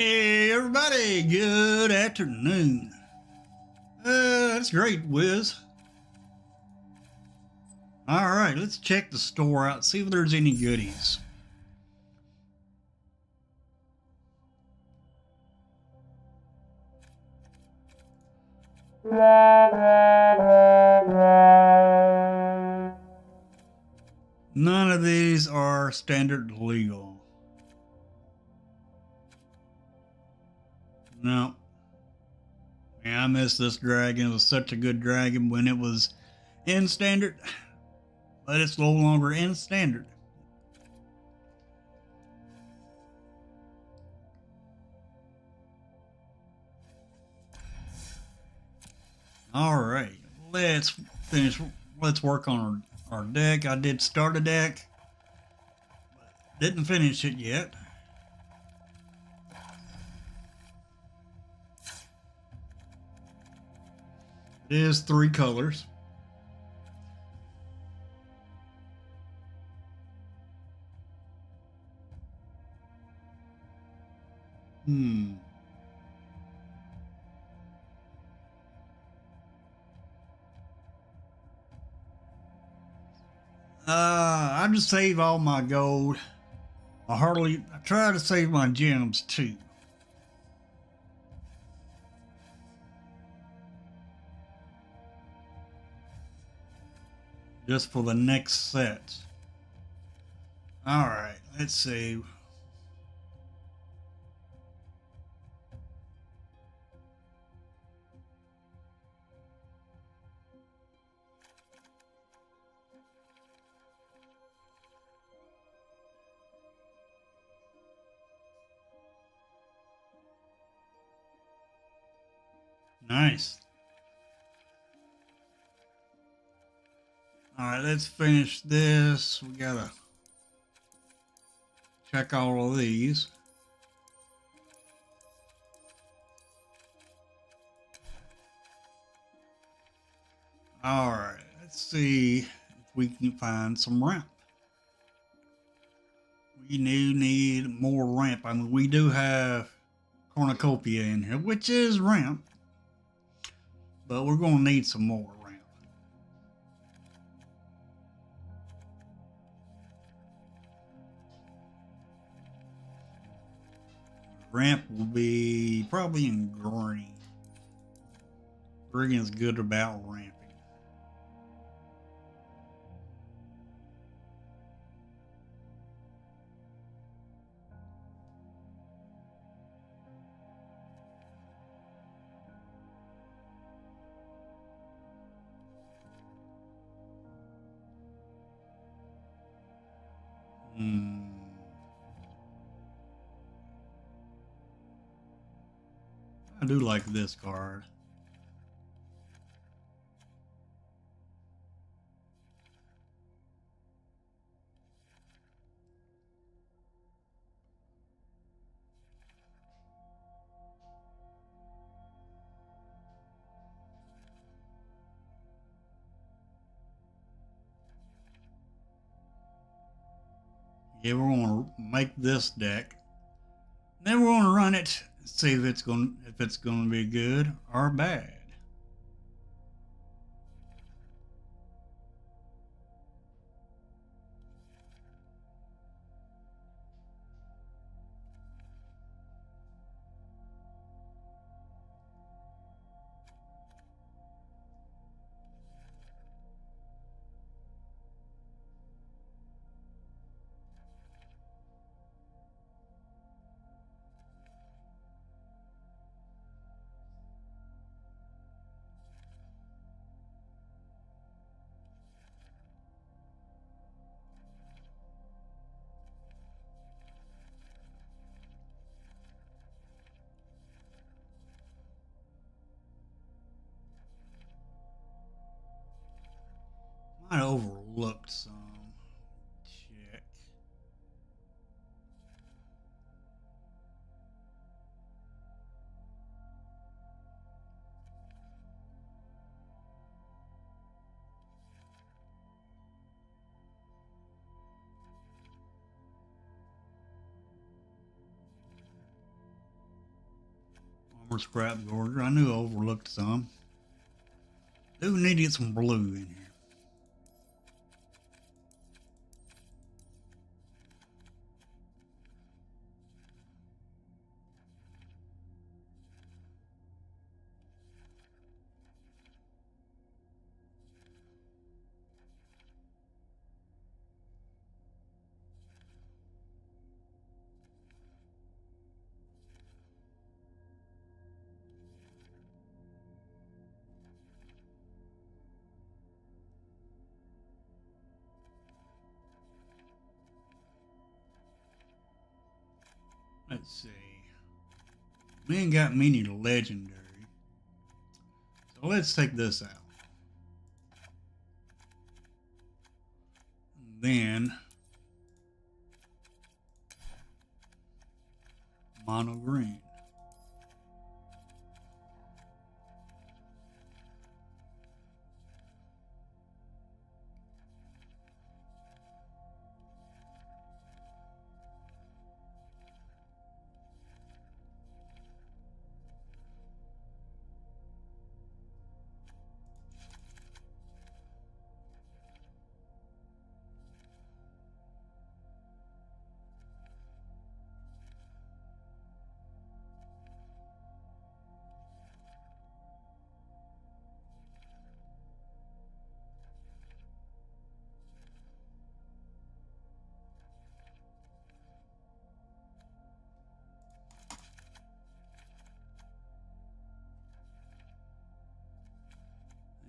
Hey everybody, good afternoon. That's great, Wiz. Alright, let's check the store out, see if there's any goodies. None of these are standard legal. No. Yeah, I miss this dragon. It was such a good dragon when it was in standard, but it's no longer in standard. Alright, let's finish. Let's work on our deck. I did start a deck, but didn't finish it yet. It is 3 colors. Hmm. I just save all my gold. I try to save my gems too. Just for the next set. Alright, let's see. Nice. Alright, let's finish this. We gotta check all of these. Alright, let's see if we can find some ramp. We do need more ramp. I mean, we do have cornucopia in here, which is ramp, but we're going to need some more ramp. Ramp will be probably in green. Green is good about ramping. I do like this card. Yeah, we're going to make this deck. Then we're going to run it, see if it's going to be good or bad. Might overlooked some. Check. More scrap gorger. I knew I overlooked some. Do need to get some blue in here. Let's see. We ain't got many legendary. So let's take this out. And then mono green.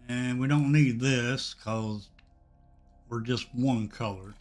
And we don't need this because we're just one color.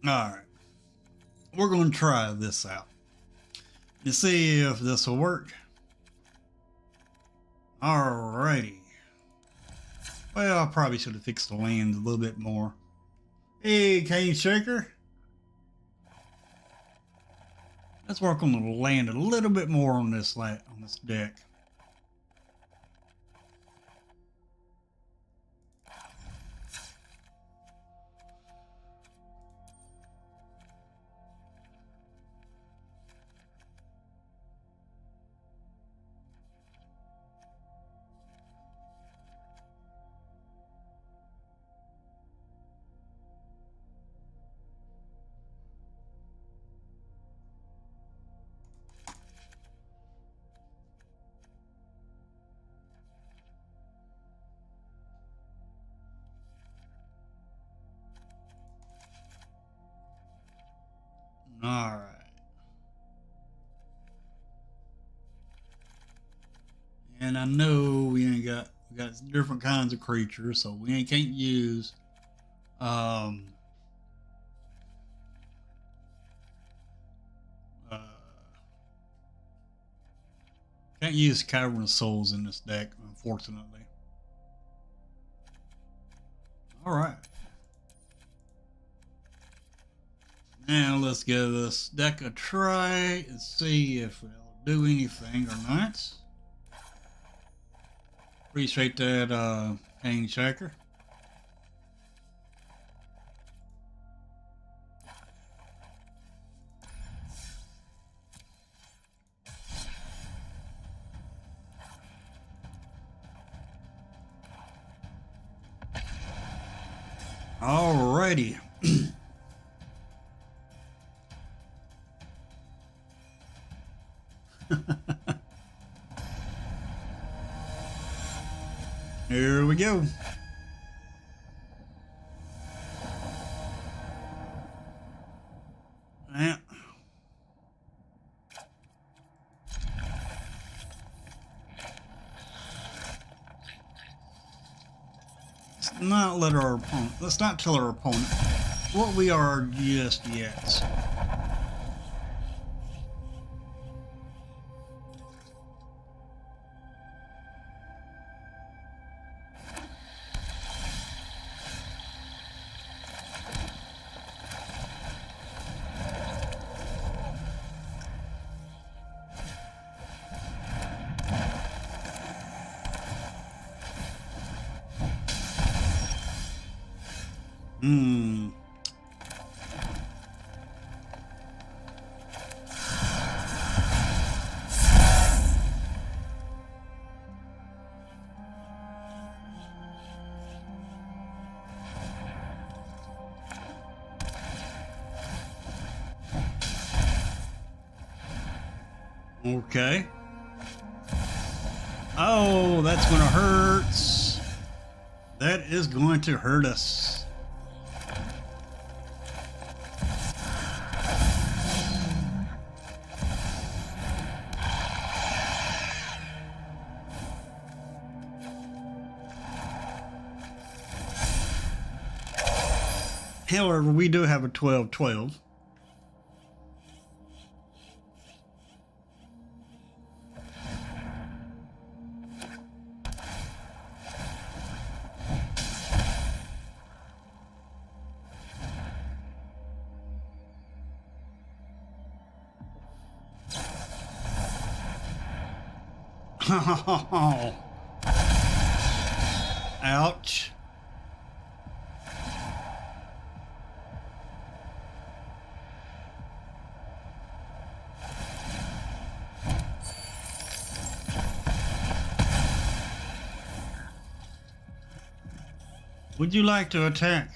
All right, we're going to try this out to see if this will work. Alrighty. Well, I probably should have fixed the land a little bit more. Hey, Cane Shaker. Let's work on the land a little bit more on this deck. All right. And I know we got different kinds of creatures, so we can't use uh, can't use Cavern of Souls in this deck, unfortunately. All right. Now let's give this deck a try and see if it'll do anything or not. Appreciate that, Cane Shaker. Alrighty. Here we go. Yeah. Let's not tell our opponent what we are just yet. Hmm. Okay. Oh, that's going to hurt. That is going to hurt us. However, we do have a 12-12. Ouch. Would you like to attack?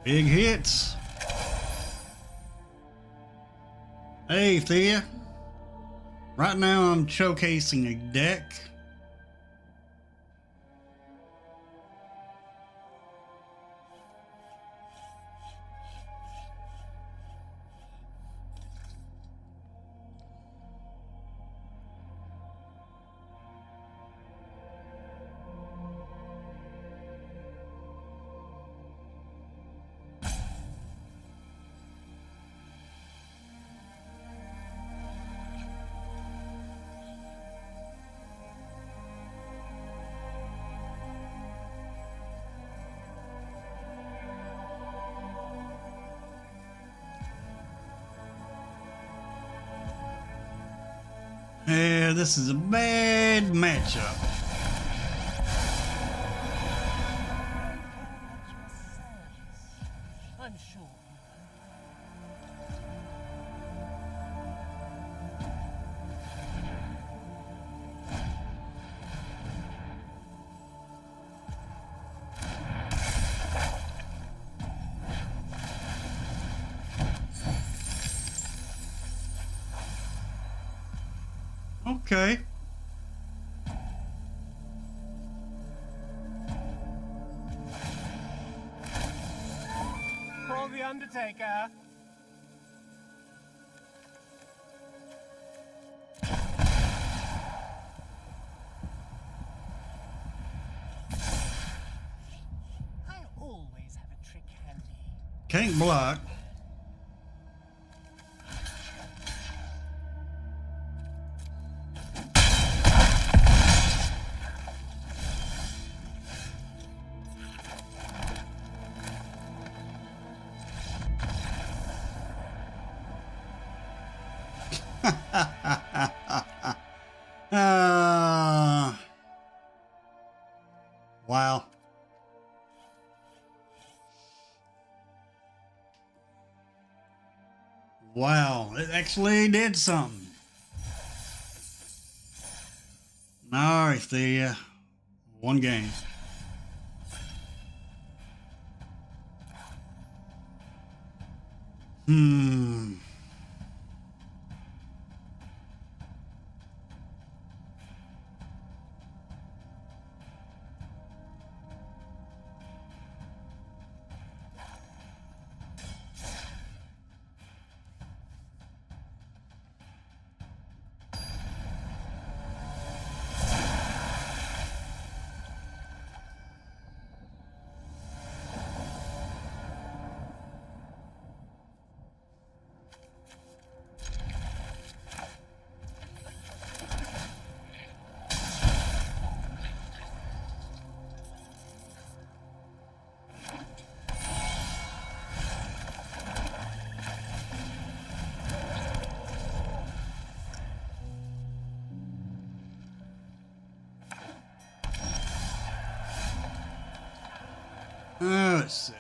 Big hits. Hey, Thea. Right now I'm showcasing a deck. Yeah, this is a bad matchup. I'm sure. Okay. Call the Undertaker. I always have a trick handy. Can't block. Wow. Wow, it actually did something. Alright, the one game. Hmm. Let's see.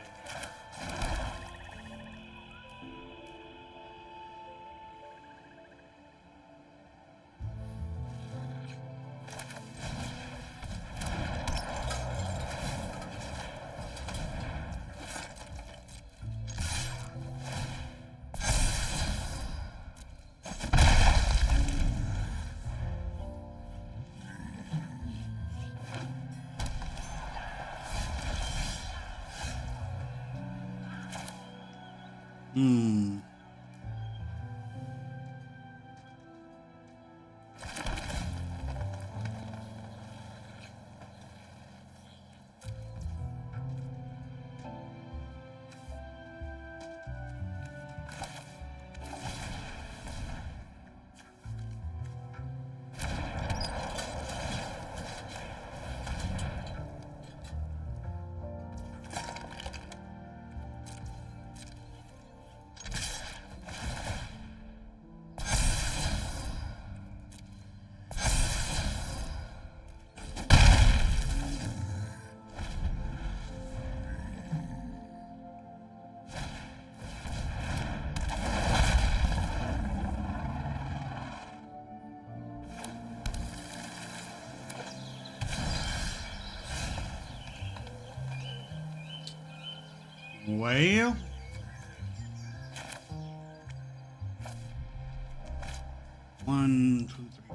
Hmm. Well, one, two, three.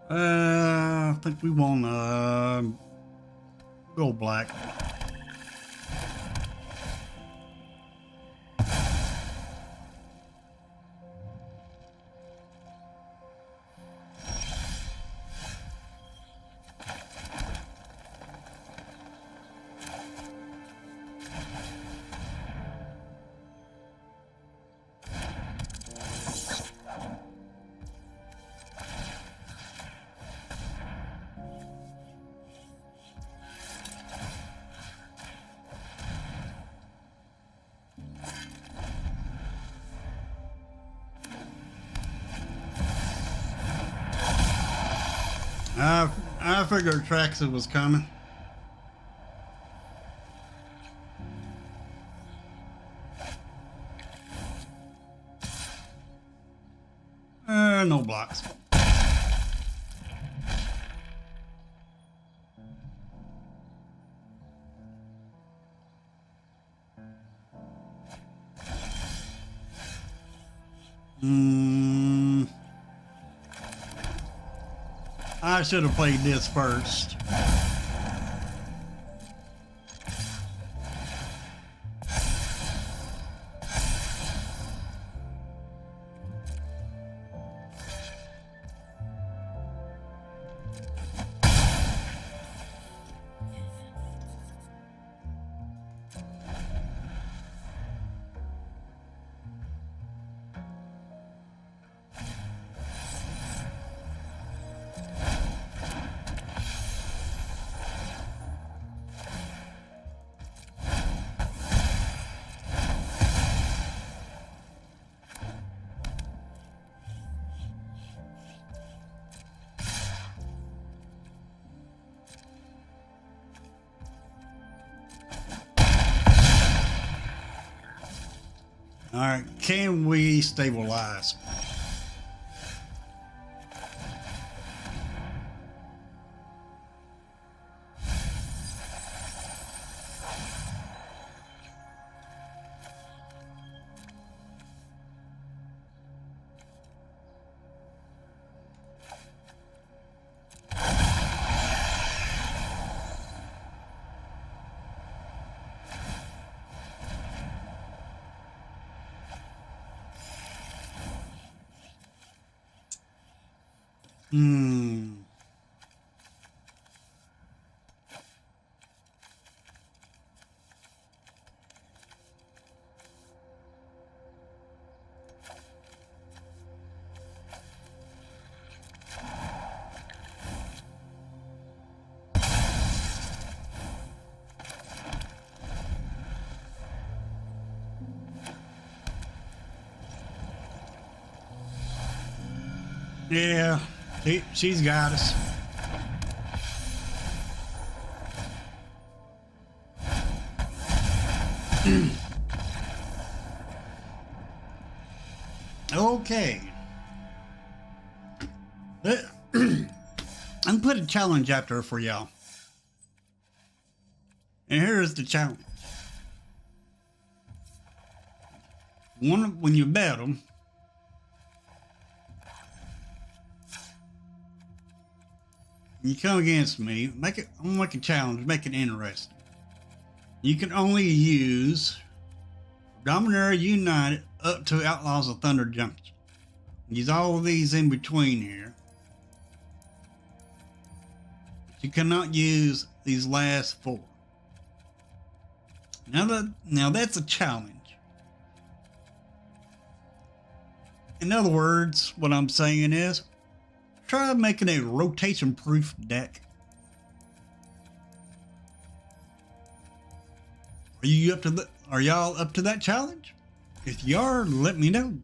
I think we want go black. I figured Traxxas was coming. No blocks. Hmm. I should have played this first. All right, can we stabilize? Hmm. Yeah, she's got us. Okay. I'm put a challenge out there for y'all. And here's the challenge. When you bet them, you come against me, I'm gonna make a challenge, make it interesting. You can only use Dominaria United up to Outlaws of Thunder Junction. Use all of these in between here. But you cannot use these last four. Now that's a challenge. In other words, what I'm saying is, try making a rotation-proof deck. Are y'all up to that challenge? If you are, let me know.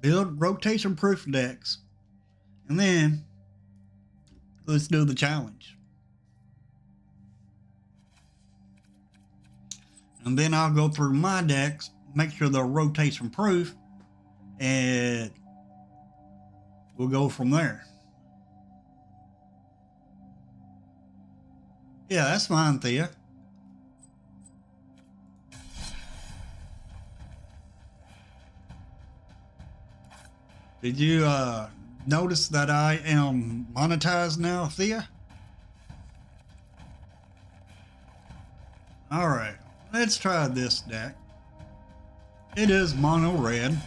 Build rotation-proof decks, and then let's do the challenge. And then I'll go through my decks, make sure they're rotation proof, and we'll go from there. Yeah, that's fine, Thea. Did you notice that I am monetized now, Thea? Alright, let's try this deck. It is mono red.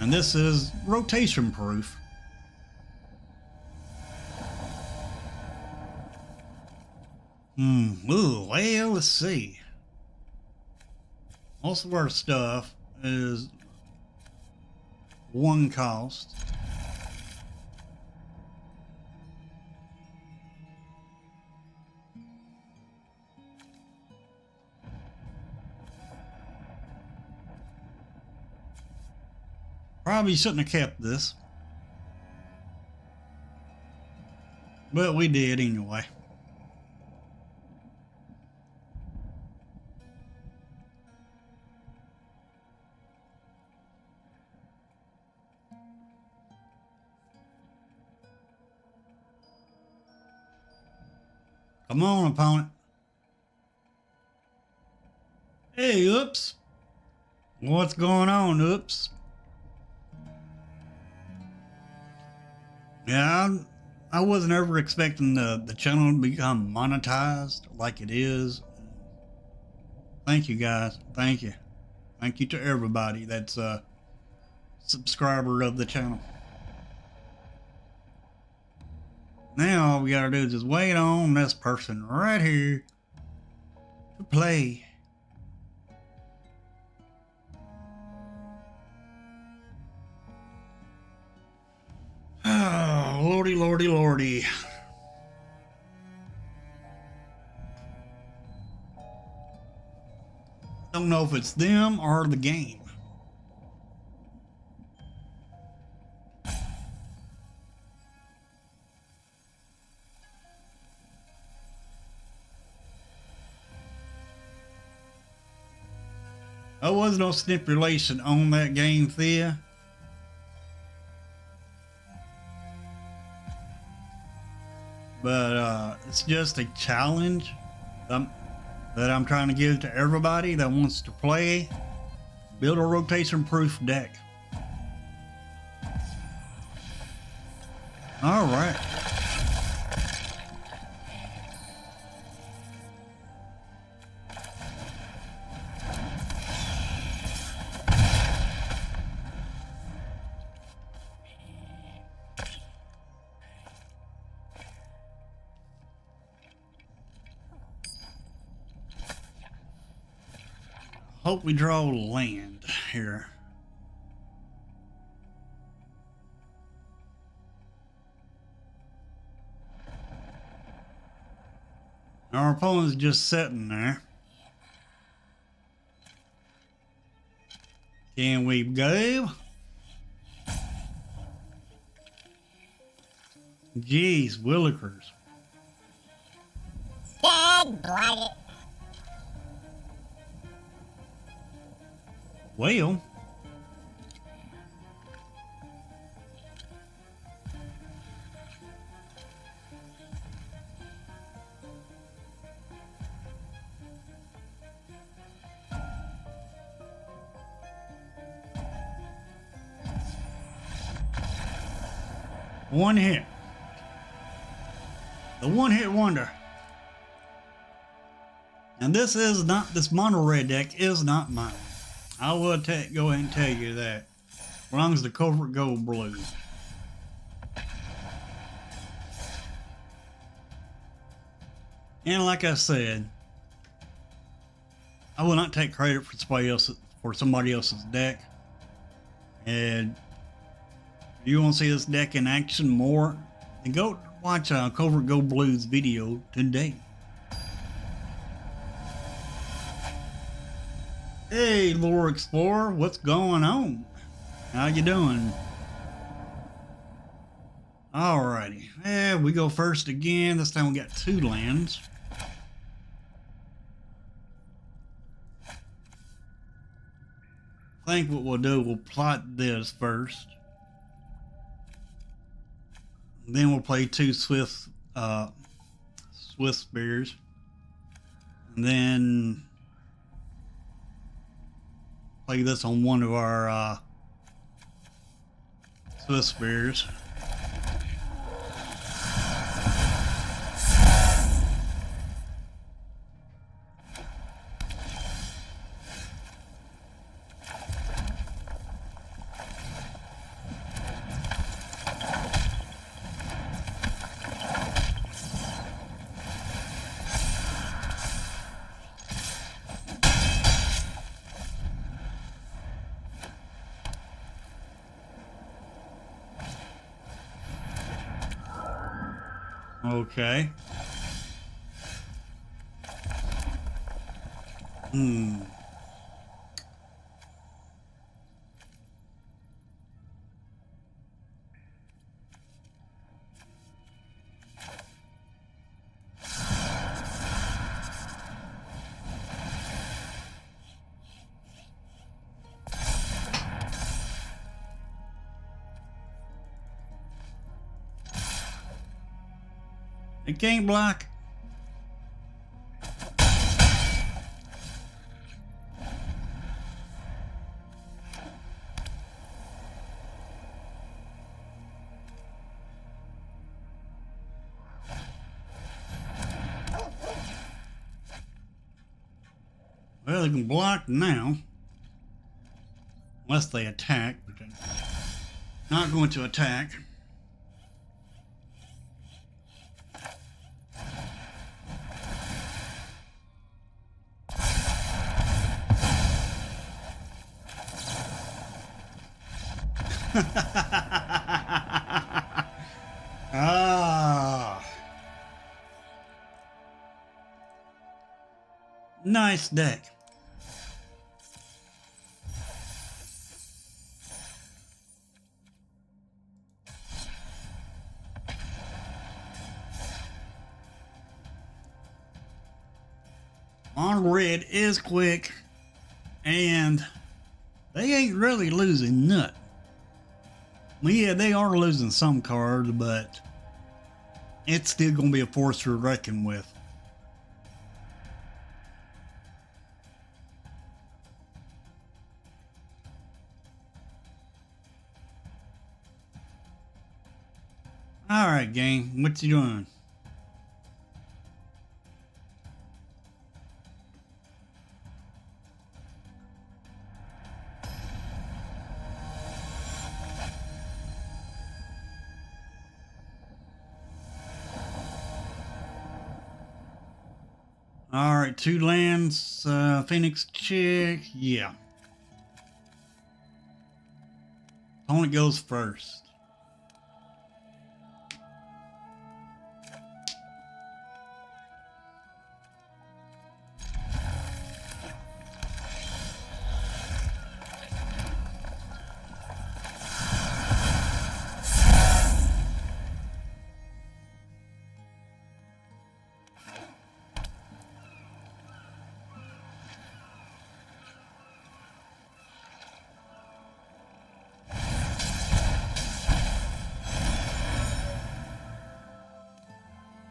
And this is rotation proof. Ooh, well, let's see. Most of our stuff is one cost. Probably shouldn't have kept this, but we did anyway. Come on, opponent. Hey, oops. What's going on, oops? Yeah, I wasn't ever expecting the channel to become monetized like it is. Thank you, guys. Thank you. Thank you to everybody that's a subscriber of the channel. Now all we gotta do is just wait on this person right here to play. Oh, lordy, lordy, lordy. Don't know if it's them or the game. There was no stipulation on that game, Thea. But it's just a challenge that I'm trying to give to everybody that wants to play. Build a rotation-proof deck. All right. Hope we draw land here. Our opponent's just sitting there. Can we go? Jeez, Willikers. Dead blooded. Well, one hit. The one-hit wonder. And this mono red deck is not mine. I will go ahead and tell you that. Belongs to Covert Gold Blue. And like I said, I will not take credit for somebody else's deck. And if you want to see this deck in action more, then go watch Covert Gold Blue's video today. Hey, Lore Explorer, what's going on? How you doing? Alrighty, yeah, we go first again. This time we got 2 lands. I think what we'll do, we'll plot this first. Then we'll play 2 Swift Spears. And then play this on one of our Swift Spears. Okay. It can't block. Well, they can block now. Unless they attack, but they're not going to attack. Ah, nice deck. On red is quick, and they ain't really losing nut. Well, yeah, they are losing some cards, but it's still going to be a force to reckon with. All right, gang, what you doing? All right, 2 lands, Phoenix check, yeah. Opponent goes first.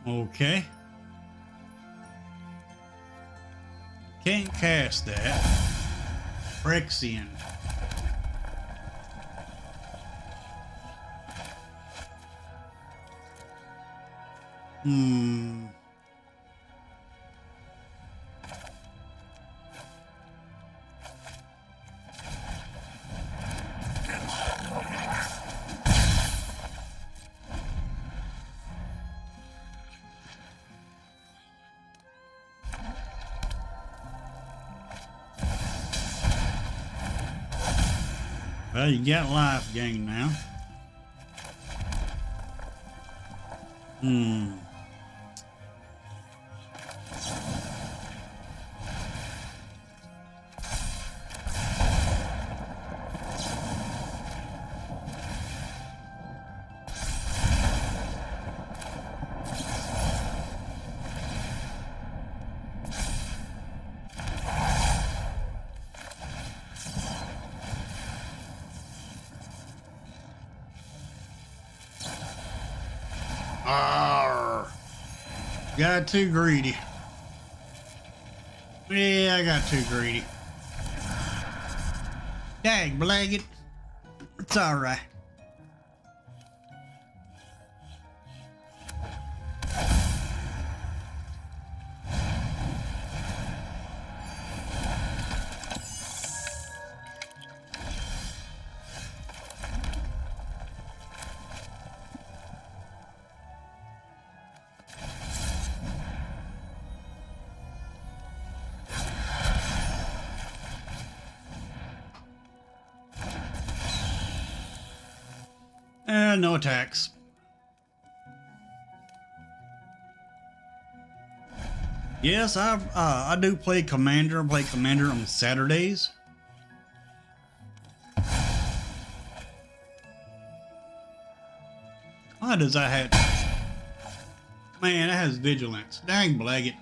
Okay. Can't cast that. Phyrexian. Well, you got life gain now. Arr. Got too greedy. Yeah, I got too greedy. Dag blag it. It's alright. No attacks. Yes, I do play Commander. I play Commander on Saturdays. Why does that have? Man, that has vigilance. Dang blag it.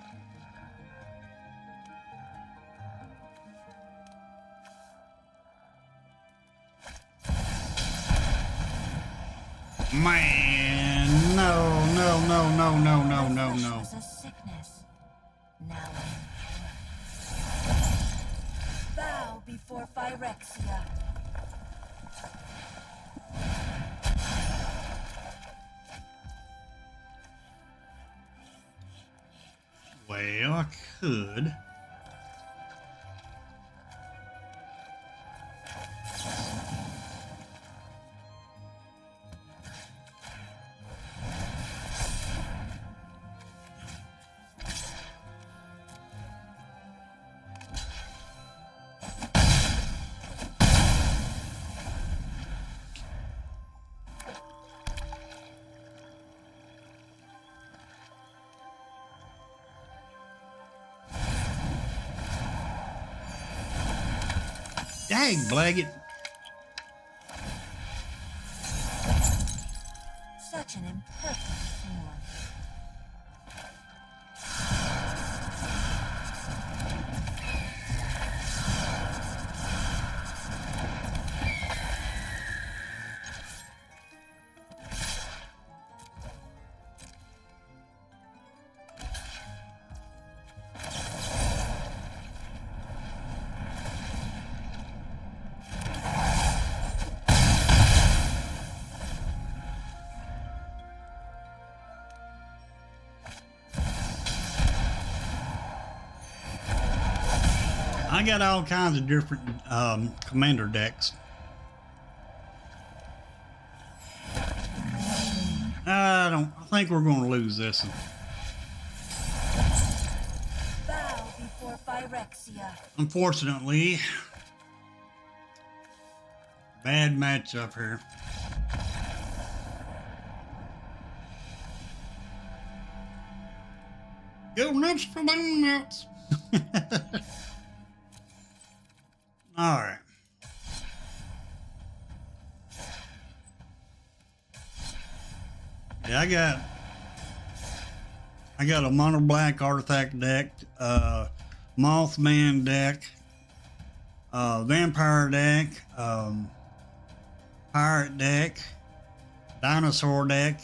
Man, no. Was a sickness. Now bow before Phyrexia. Well, I could. Dang, Blaggett. Such an imperfect form. I got all kinds of different commander decks. I think we're going to lose this one. Bow before Phyrexia. Unfortunately, bad matchup here. Go nuts for them nuts. All right. Yeah, I got a mono black artifact deck, Mothman deck, vampire deck, pirate deck, dinosaur deck.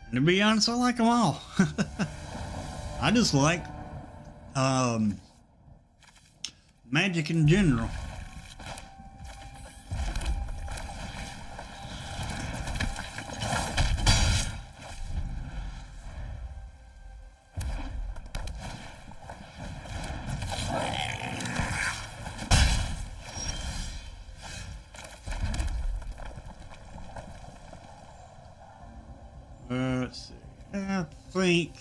And to be honest, I like them all. I just like Magic in general. Let's see. I think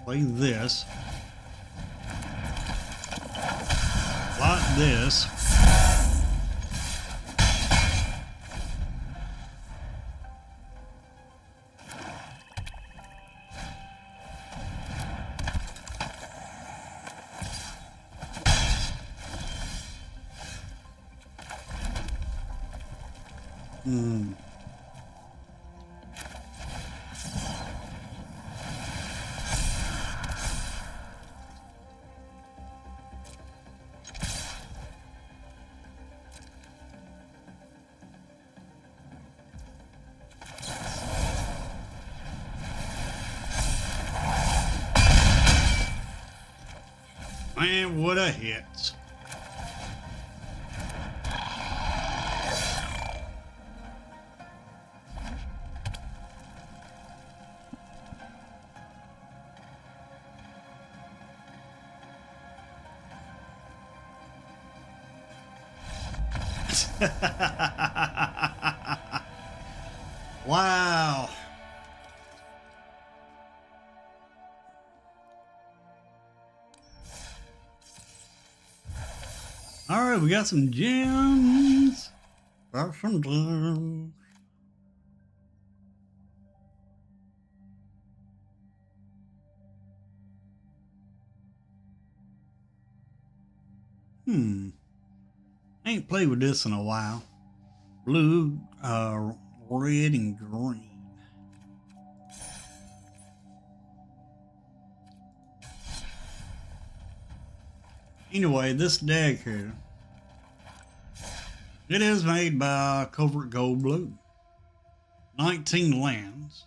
play this. Like this. Man, what a hit. Wow. All right, we got some gems. Got some gems. I ain't played with this in a while. Blue, red, and green. Anyway, this deck here, it is made by Covert Gold Blue. 19 lands,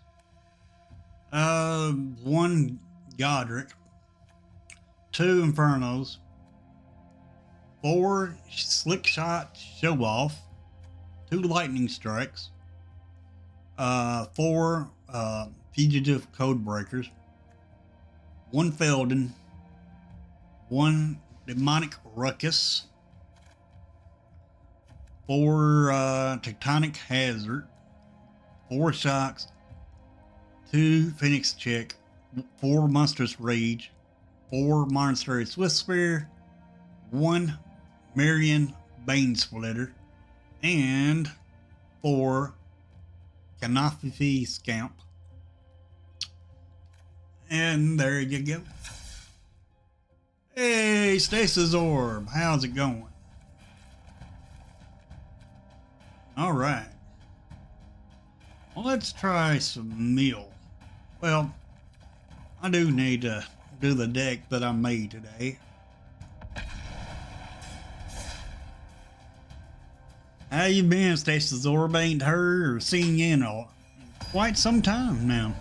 1 Godric, 2 Infernos, 4 Slick Shot Show Off, 2 Lightning Strikes, 4 Fugitive Code Breakers, 1 Felden, 1 Demonic Ruckus, 4 Tectonic Hazard, 4 Shocks, 2 Phoenix Check, 4 Monstrous Rage, 4 Monastery Swift Spear, 1 Marion Bane Splitter, and 4 Kanafi Scamp. And there you go. Hey, Stasis Orb, how's it going? All right. Well, let's try some meal. Well, I do need to do the deck that I made today. How you been, Stasis Orb? Ain't heard or seen you in quite some time now.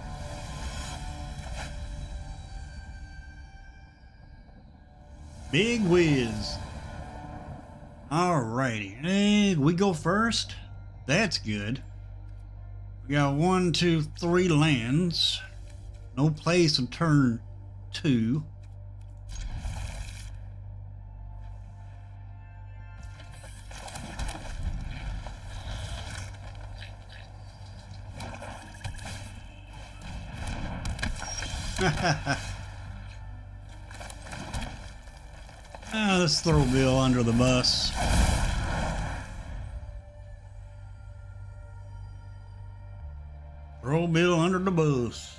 Big whiz. Alrighty. Hey, we go first? That's good. We got 1, 2, 3 lands. No place in turn 2. Let's throw Bill under the bus. Throw Bill under the bus.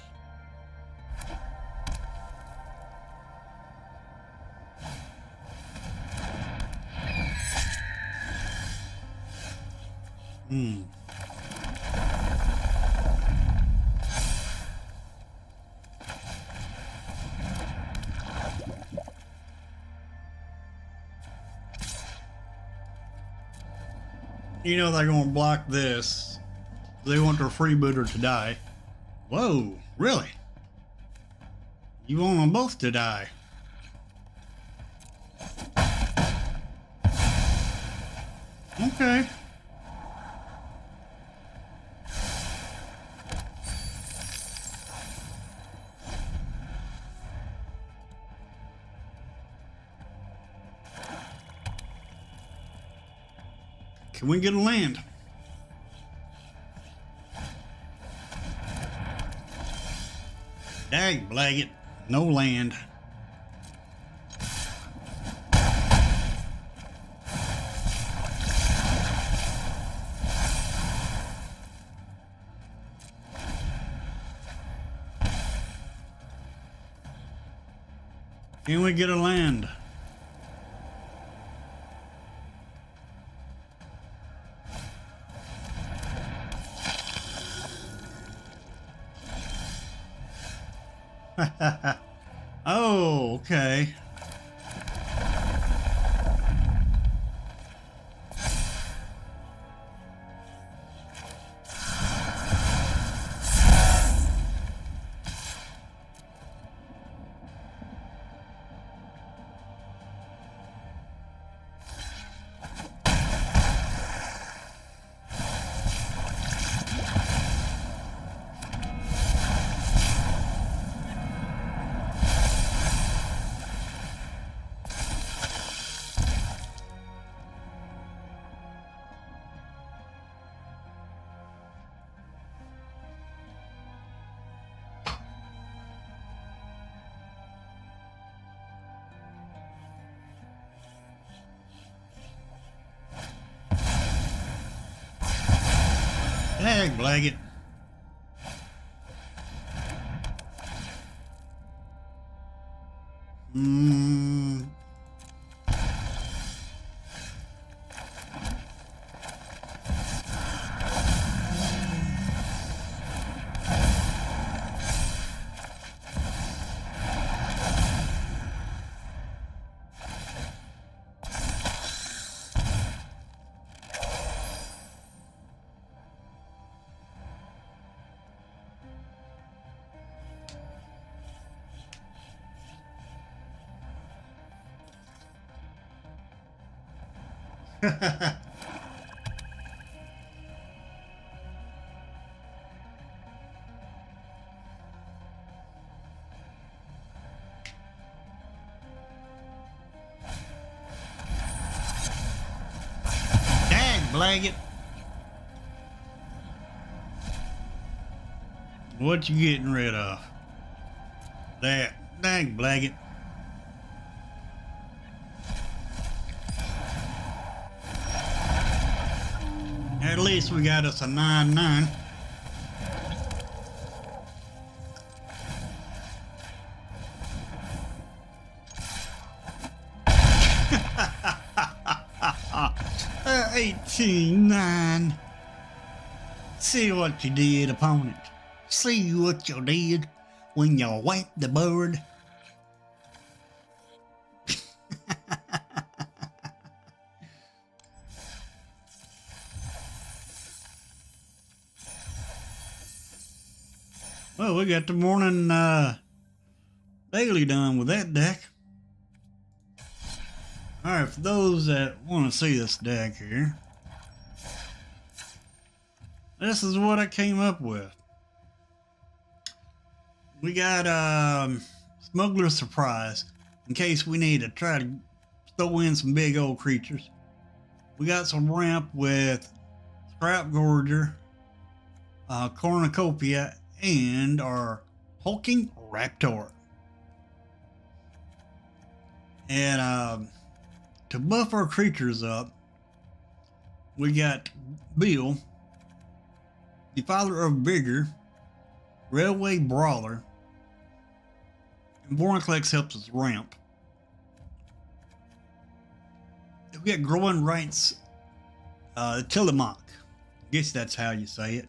You know they're going to block this. They want their freebooter to die. Whoa, really? You want them both to die? Okay. Can we get a land? Dag blaggit, no land. Can we get a land? Oh, okay. Dag blaggit. Blaggit. What you getting rid of? That. Dag blaggit. At least we got us a 9/9. 18-9. See what you did, opponent. See what you did when you wiped the board. Well, we got the morning daily done with that deck. Alright, for those that want to see this deck here, this is what I came up with. We got Smuggler's Surprise, in case we need to try to throw in some big old creatures. We got some ramp with Scrap Gorger, Cornucopia, and our Hulking Raptor. And to buff our creatures up, we got Bill, Defiler of Vigor, Railway Brawler, and Vorinclex helps us ramp. We got Growing Rights, Tillamook. I guess that's how you say it.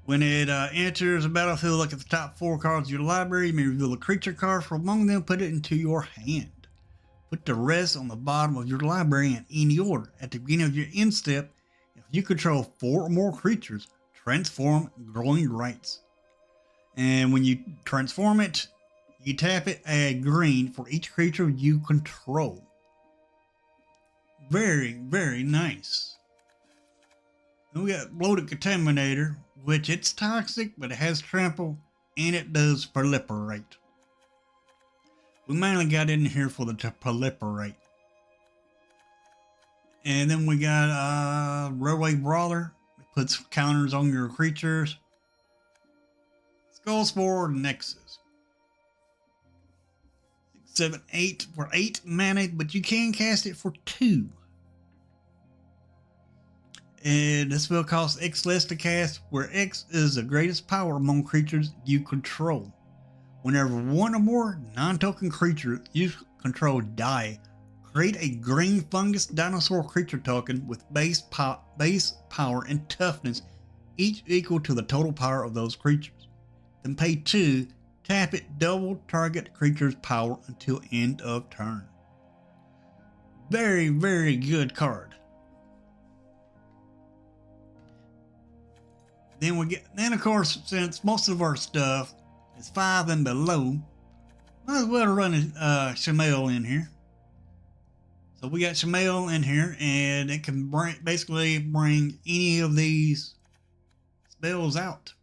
When it enters a battlefield, look at the top 4 cards of your library. You may reveal a creature card from among them, put it into your hand. Put the rest on the bottom of your library in any order. At the beginning of your end step, if you control 4 or more creatures, transform Growing Rights. And when you transform it, you tap it, add green for each creature you control. Very, very nice. Then we got Bloated Contaminator, which it's toxic, but it has trample, and it does proliferate. We mainly got in here for the proliferate. And then we got Railway Brawler. It puts counters on your creatures. Skullspore Nexus. 6, 7, 8 for 8 mana, but you can cast it for 2. And this spell costs X less to cast, where X is the greatest power among creatures you control. Whenever 1 or more non-token creatures you control die, create a green fungus dinosaur creature token with base power and toughness, each equal to the total power of those creatures. Then pay 2, tap it, double target creature's power until end of turn. Very, very good card. Then of course, since most of our stuff is 5 and below, might as well run a Shamail in here. So we got Shamail in here, and it can basically bring any of these spells out.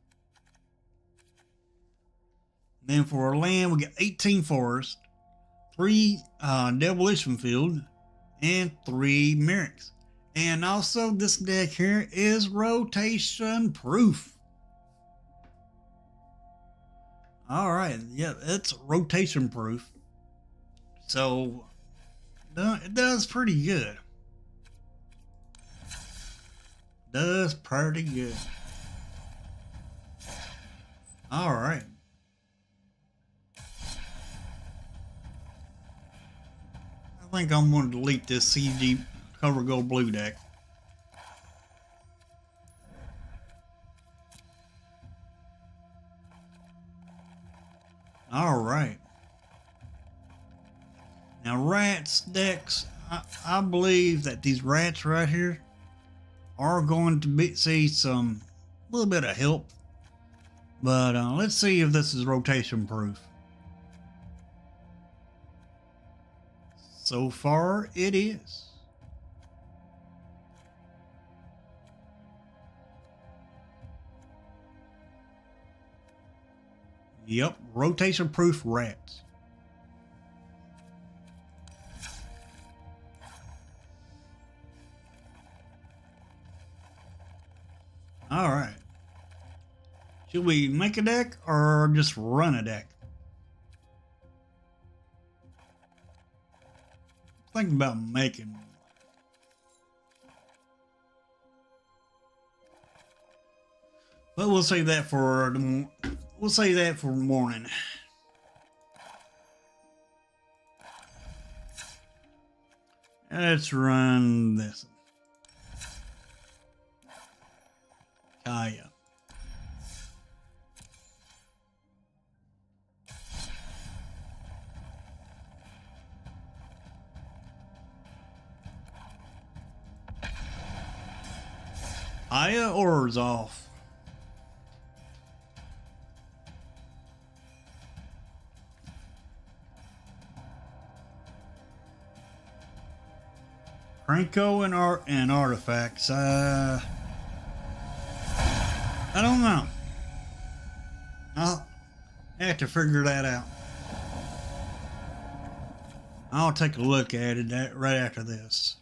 Then for our land, we got 18 Forest, 3 Demolition Field, and 3 Merrics. And also, this deck here is rotation proof. Alright, yeah, it's rotation proof. So, it does pretty good. Does pretty good. Alright. I think I'm going to delete this CG Cover Gold Blue deck. Alright. Now rats decks, I believe that these rats right here are going to see some little bit of help. But let's see if this is rotation proof. So far it is. Yep, rotation proof rats. Alright. Should we make a deck or just run a deck? Think about making one. But we'll save that for morning. Let's run this. Kaya. Aya orders off. Franco and artifacts. I don't know. I'll have to figure that out. I'll take a look at it right after this.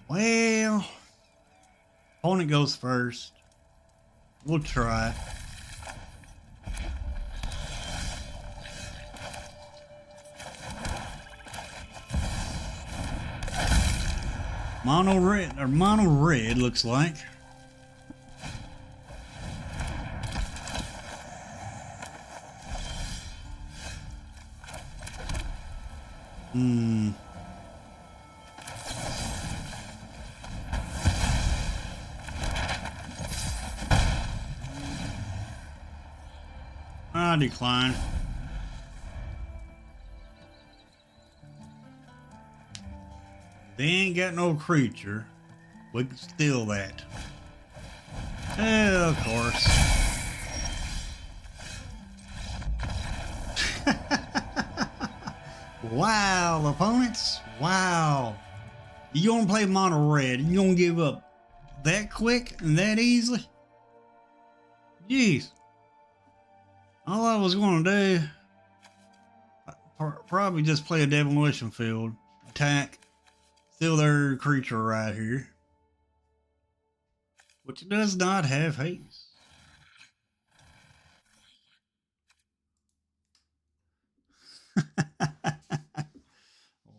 Well, opponent goes first. We'll try. Mono red looks like. I decline. They ain't got no creature. We can steal that. Of course. Wow, opponents. Wow. You gonna play mono red? You gonna give up that quick and that easily? Jeez. All I was gonna do, probably just play a demolition field, attack, steal their creature right here, which does not have haste.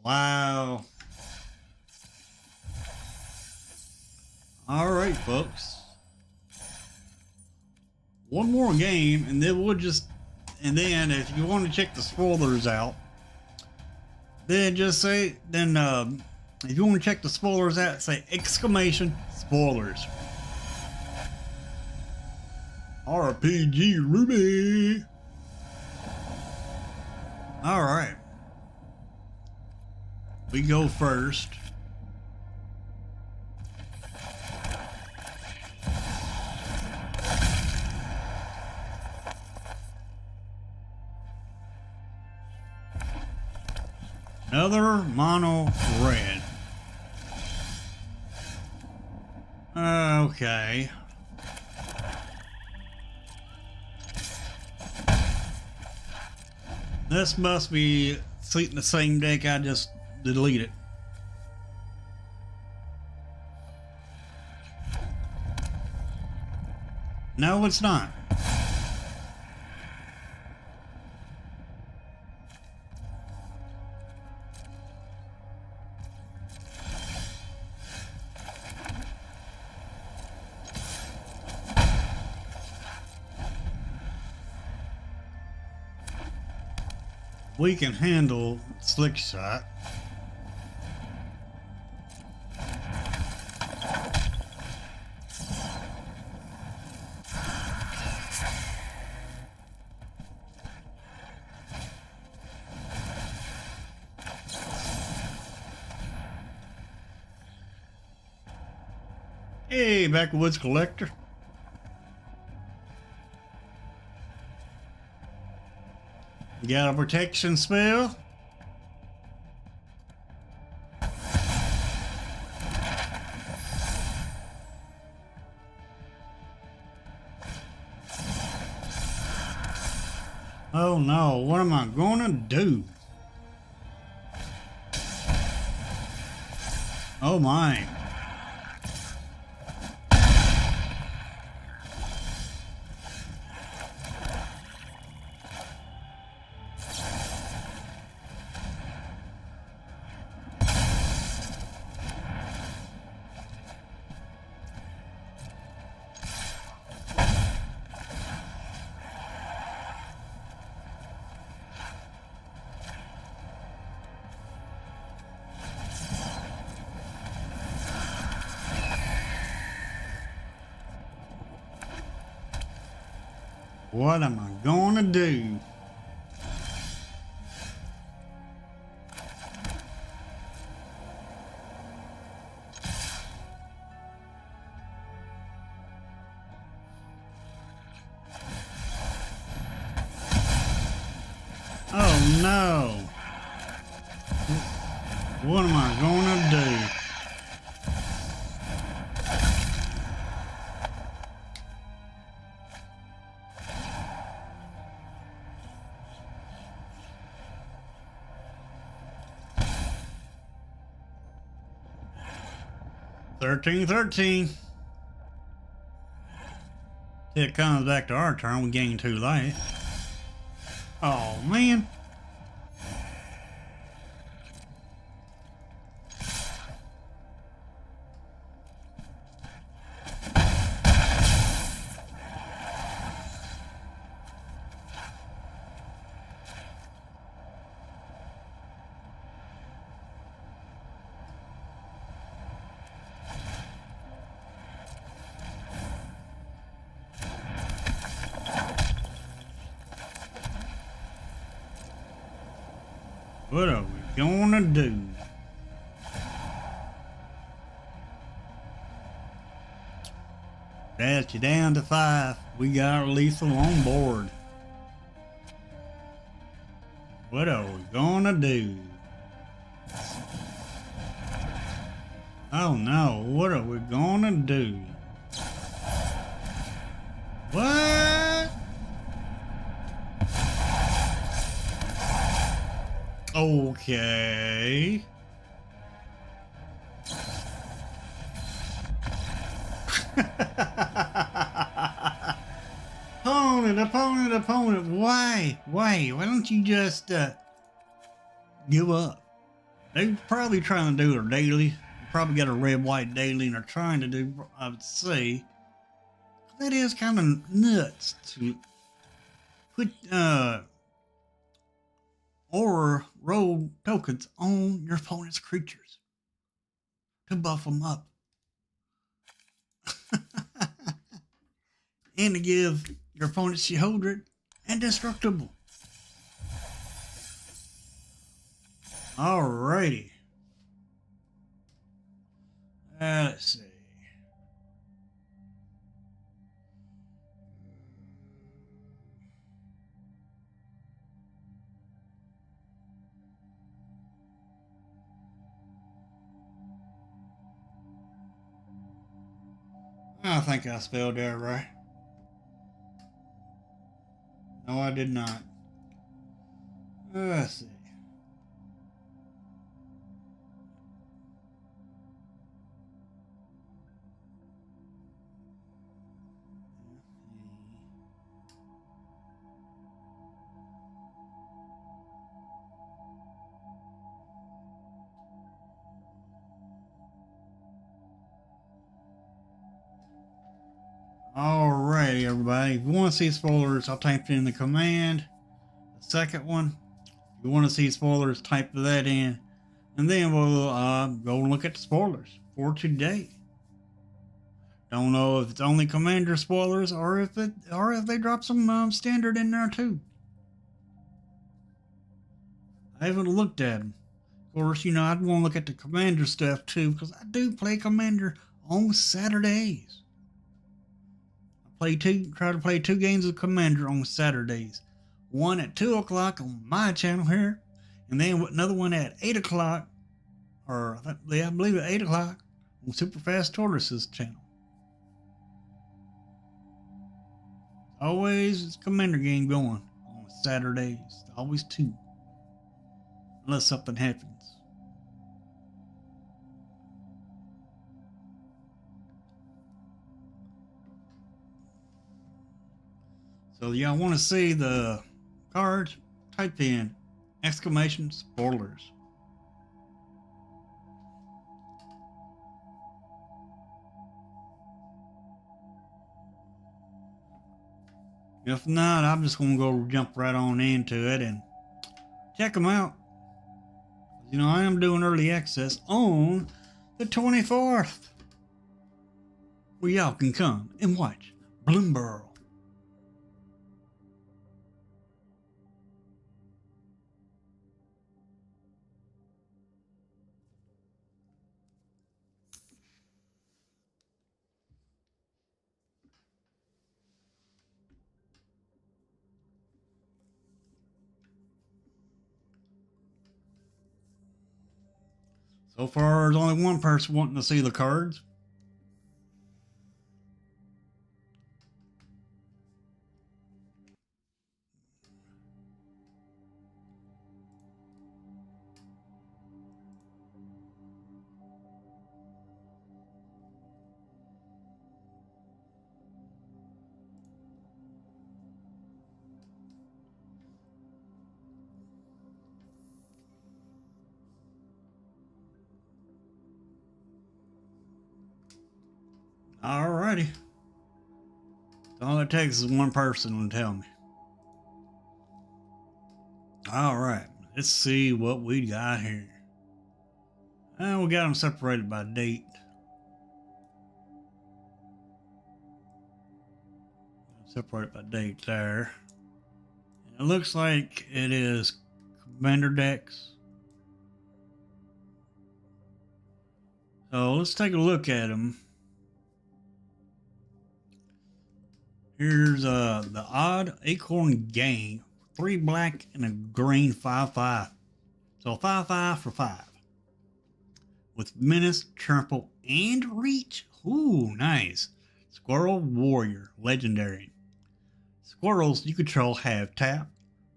Wow. All right, folks. One more game, and then then if you want to check the spoilers out, then just say, if you want to check the spoilers out, say exclamation spoilers. RPG Ruby. All right. We go first. Another mono red. Okay. This must be the same deck I just deleted. No, it's not. We can handle Slick Shot. Hey, Backwoods Collector. You got a protection spell? Oh no, what am I gonna do? Oh my. What am I gonna do? Oh no! What am I gonna do? $13-13. Till it comes back to our turn, we gain 2 life. Oh man. What are we gonna do? That's you down to 5. We got our lethal on board. What are we gonna do? Oh no, what are we gonna do? What? Okay. Opponent. Why? Why don't you just give up? They're probably trying to do their daily. Probably got a red, white daily and are trying to do, I would say. That is kind of nuts to put or roll tokens on your opponent's creatures to buff them up. And to give your opponent Sheholdred indestructible. Alrighty. Let's see. I think I spelled that right. No, I did not. Let's see. Alrighty, everybody. If you want to see spoilers, I'll type it in the command. The second one, if you want to see spoilers, type that in. And then we'll go and look at the spoilers for today. Don't know if it's only commander spoilers or if they drop some standard in there too. I haven't looked at them. Of course, you know, I'd want to look at the commander stuff too, because I do play commander on Saturdays. Try to play 2 games of Commander on Saturdays. One at 2 o'clock on my channel here, and then another one at 8 o'clock, or I believe at 8 o'clock on Superfast Tortoise's channel. Always a Commander game going on Saturdays. Always 2. Unless something happens. So y'all want to see the cards? Type in exclamation spoilers. If not, I'm just going to go jump right on into it and check them out. You know, I am doing early access on the 24th. Where y'all can come and watch Bloomburrow. So far, there's only one person wanting to see the cards. Alrighty. All it takes is one person to tell me. Alright, let's see what we got here. We got them separated by date. Separated by date there. It looks like it is Commander decks. So let's take a look at them. Here's the Odd Acorn Gang, 3 black and a green 5/5. So 5/5 for 5. With Menace, Trample, and Reach. Ooh, nice. Squirrel Warrior, legendary. Squirrels you control have tap.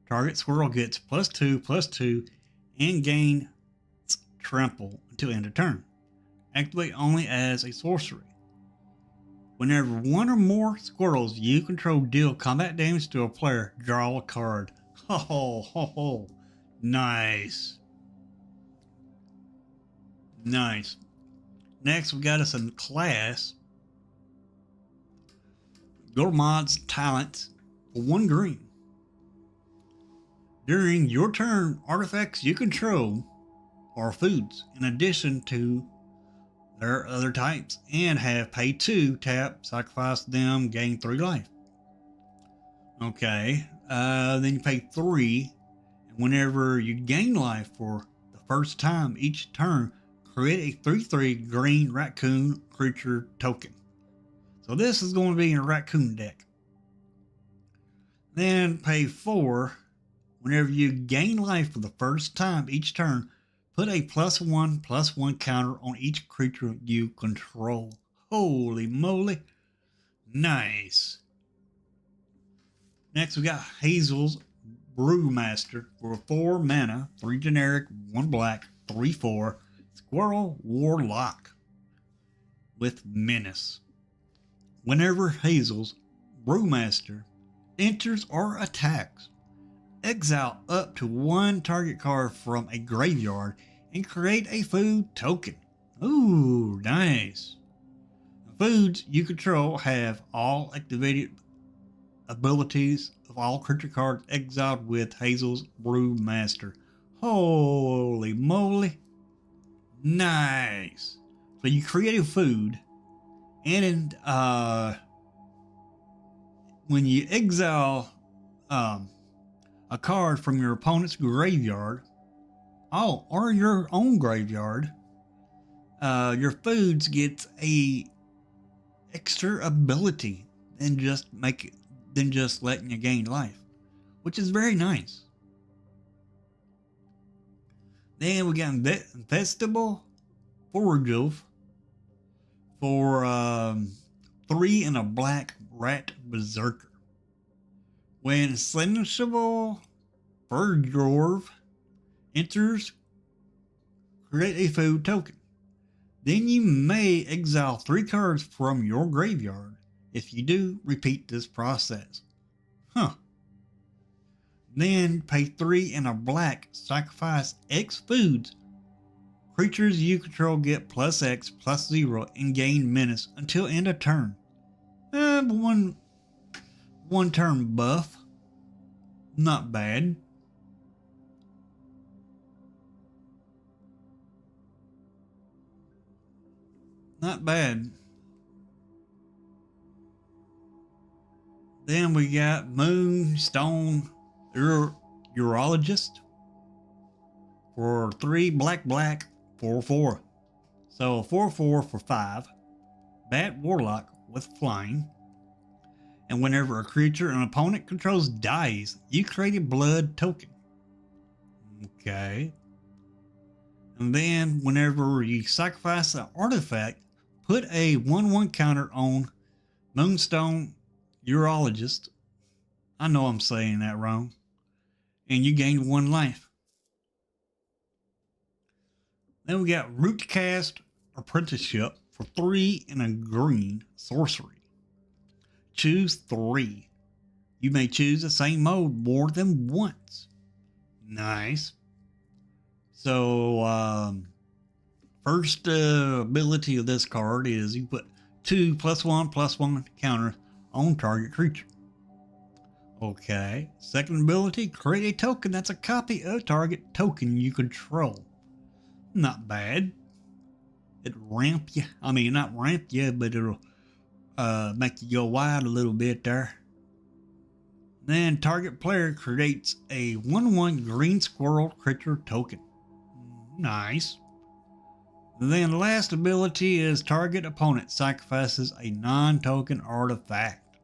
Target squirrel gets +2/+2 and gain Trample until end of turn. Activate only as a sorcery. Whenever one or more squirrels you control deal combat damage to a player, draw a card. Ho ho ho. Nice. Nice. Next, we got us a class. Gormod's Talent for 1 green. During your turn, artifacts you control are foods in addition to their other types and have pay 2, tap, sacrifice them, gain 3 life. Okay, then you pay 3, and whenever you gain life for the first time each turn, create a 3/3 green raccoon creature token. So this is going to be in a raccoon deck. Then pay 4, whenever you gain life for the first time each turn, put a +1/+1 counter on each creature you control. Holy moly. Nice. Next we got Hazel's Brewmaster for 4 mana, 3 generic, 1 black, 3/4, Squirrel Warlock with Menace. Whenever Hazel's Brewmaster enters or attacks, exile up to 1 target card from a graveyard and create a food token. Ooh, nice. The foods you control have all activated abilities of all creature cards exiled with Hazel's Brewmaster. Holy moly. Nice. So you create a food, and when you exile a card from your opponent's graveyard, or your own graveyard, your foods gets a extra ability than just letting you gain life, which is very nice. Then we got Vegetable Foragove for 3 and a black rat berserker. When Slingshable Foragove enters, create a food token. Then you may exile 3 cards from your graveyard. If you do, repeat this process. Then pay 3 and a black, sacrifice X foods. Creatures you control get +X/+0 and gain Menace until end of turn. One turn buff. Not bad. Not bad. Then we got Moonstone Urologist for 3 black 4/4. So 4/4 for 5. Bat Warlock with flying. And whenever a creature an opponent controls dies, you create a blood token. Okay. And then whenever you sacrifice an artifact, put a 1/1 counter on Moonstone Urologist. I know I'm saying that wrong. And you gain 1 life. Then we got Rootcast Apprenticeship for 3 and a green sorcery. Choose 3. You may choose the same mode more than once. Nice. So, first ability of this card is you put 2 +1/+1 counters on target creature. Okay. Second ability, create a token that's a copy of target token you control. Not bad. It ramp you. I mean, not ramp you, but it'll make you go wide a little bit there. Then target player creates a 1/1 green squirrel creature token. Nice. Then last ability is target opponent sacrifices a non-token artifact.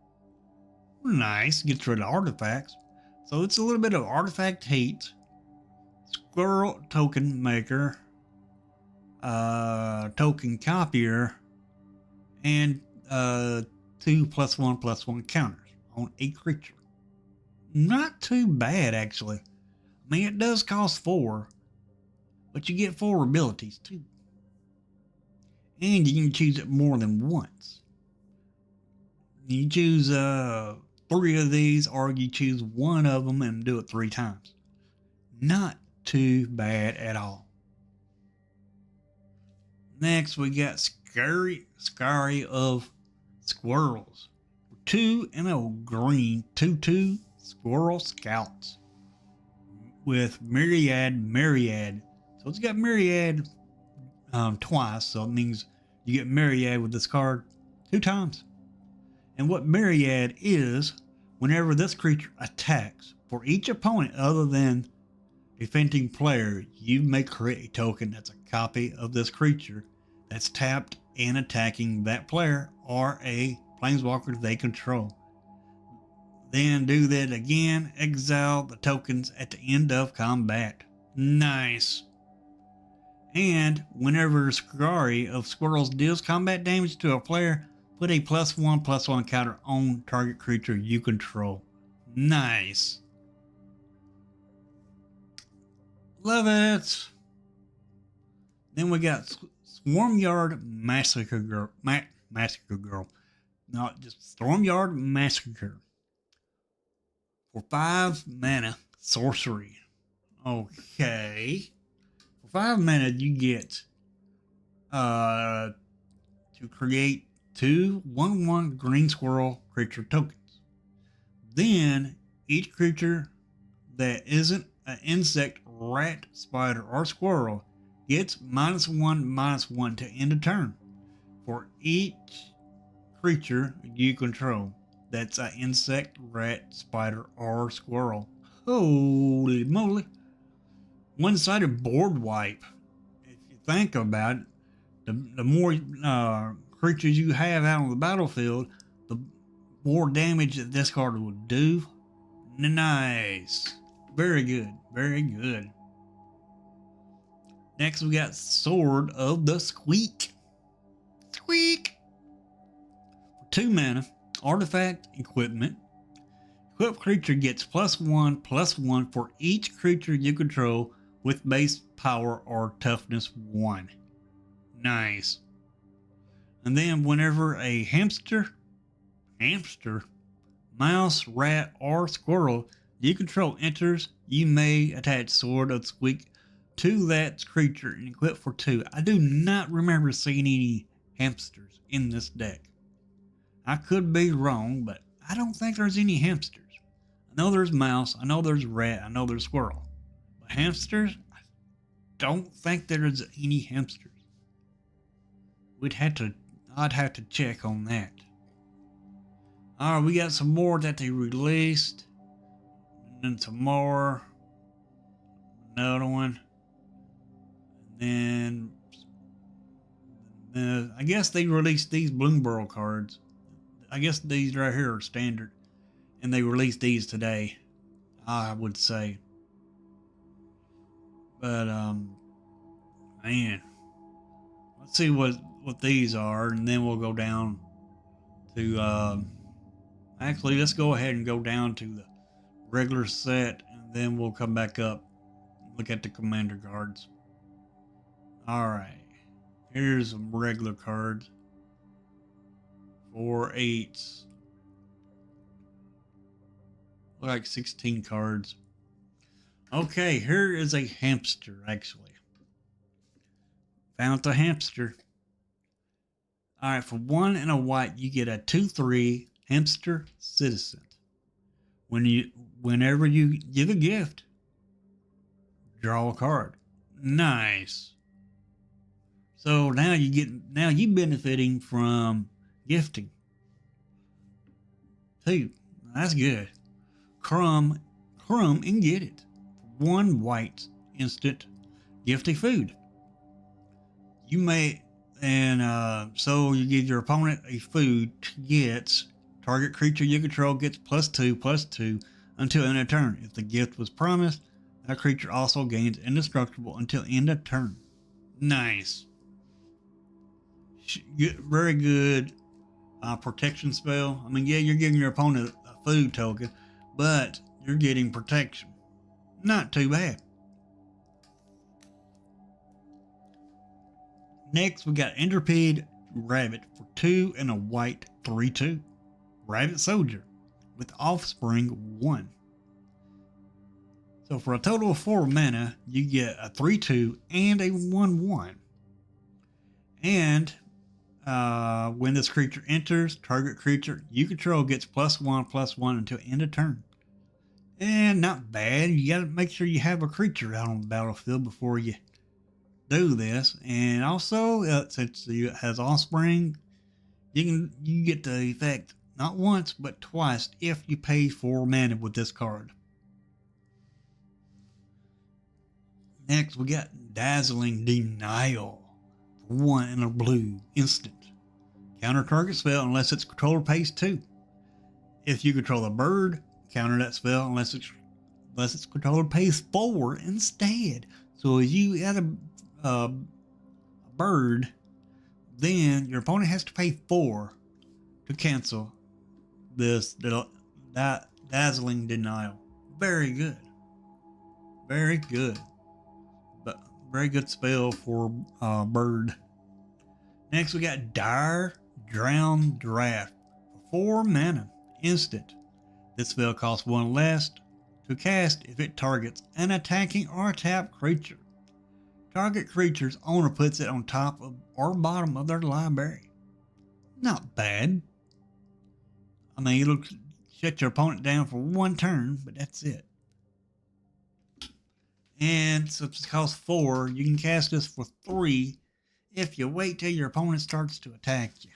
Nice. Gets rid of artifacts. So it's a little bit of artifact heat. Squirrel token maker. Token copier. And 2 +1/+1 counters on a creature. Not too bad, actually. I mean, it does cost 4, but you get 4 abilities too. And you can choose it more than once. You choose 3 of these, or you choose 1 of them and do it 3 times. Not too bad at all. Next, we got Scary of Squirrels. 2 and a green 2/2 Squirrel Scouts with Myriad. So it's got Myriad twice, so it means you get Myriad with this card 2 times. And what Myriad is, whenever this creature attacks, for each opponent other than defending player, you may create a token that's a copy of this creature that's tapped and attacking that player or a planeswalker they control. Then do that again, exile the tokens at the end of combat. Nice. And whenever Scary of Squirrels deals combat damage to a player, put a +1/+1 counter on target creature you control. Nice. Love it. Then we got Stormyard Massacre Girl. Massacre Girl. Not just Stormyard Massacre. For 5 mana sorcery. Okay. For 5 mana you get to create 2 1/1 green squirrel creature tokens. Then each creature that isn't an insect, rat, spider, or squirrel gets -1/-1 to end a turn for each creature you control that's an insect, rat, spider, or squirrel. Holy moly. One-sided board wipe. If you think about it, the more creatures you have out on the battlefield, the more damage that this card will do. Nice. Very good. Very good. Next we got Sword of the Squeak. Squeak. For 2 mana, artifact equipment. Equipped creature gets +1/+1 for each creature you control with base power or toughness 1. Nice. And then whenever a hamster, mouse, rat, or squirrel you control enters, you may attach Sword of the Squeak to that creature and equip for 2. I do not remember seeing any hamsters in this deck. I could be wrong, but I don't think there's any hamsters. I know there's mouse, I know there's rat, I know there's squirrel. But hamsters, I don't think there's any hamsters. I'd have to check on that. Alright, we got some more that they released. And then some more. Another one. And then I guess they released these Bloomburrow cards. I guess these right here are standard. And they released these today, I would say. But Man, let's see what these are, and then we'll go down to. Actually, let's go ahead and go down to the regular set, and then we'll come back up and look at the commander cards. All right, here's some regular cards. 4 8s. Look like 16 cards. Okay, here is a hamster, actually. Found the hamster. Alright, for 1 and a white, you get a 2/3 hamster citizen. Whenever you give a gift, draw a card. Nice. So now you benefiting from gifting. Two. That's good. Crumb and get it. 1 white instant gifty food. You may, and so you give your opponent a food to get. Target creature you control gets +2/+2 until end of turn. If the gift was promised, that creature also gains indestructible until end of turn. Nice. Very good protection spell. I mean, yeah, you're giving your opponent a food token, but you're getting protection. Not too bad. Next, we got Intrepid Rabbit for 2 and a white 3/2. Rabbit Soldier with Offspring 1. So for a total of 4 mana, you get a 3/2 and a 1/1. And when this creature enters, target creature you control gets +1/+1 until end of turn. And not bad. You gotta make sure you have a creature out on the battlefield before you do this. And also, since it has Offspring, you get the effect not once but twice if you pay 4 mana with this card. Next, we got Dazzling Denial for 1 and a blue instant. Counter target spell unless its controller pays 2. If you control a bird, counter that spell unless its controller pays 4 instead. So if you add a bird, then your opponent has to pay 4 to cancel that Dazzling Denial. Very good. Very good. But very good spell for bird. Next we got Dire Drown Draft for 4 mana instant. This spell costs 1 less to cast if it targets an attacking or tapped creature. Target creature's owner puts it on top of or bottom of their library. Not bad. I mean, it'll shut your opponent down for 1 turn, but that's it. And since it costs 4, you can cast this for 3 if you wait till your opponent starts to attack you.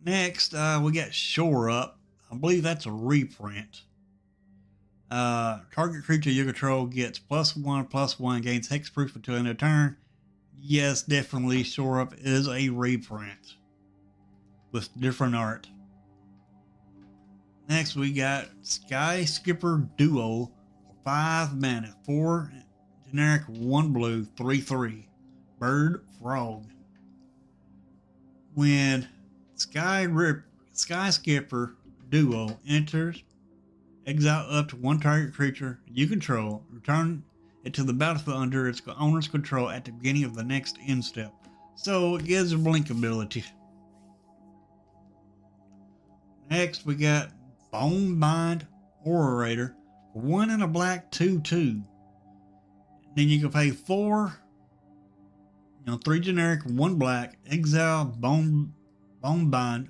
Next, we got Shore Up. I believe that's a reprint. Target creature you control gets +1/+1, gains hexproof until end of turn. Yes, definitely Shore Up is a reprint with different art. Next, we got Sky Skipper Duo for 5 mana, 4 generic, 1 blue, 3/3. Bird Frog. When Sky Skipper Duo enters, exile up to 1 target creature you control, return it to the battlefield under its owner's control at the beginning of the next end step. So it gives a blink ability. Next we got Bonebind Orator for 1 and a black 2/2. Then you can pay 4, 3 generic, 1 black, exile Bonebind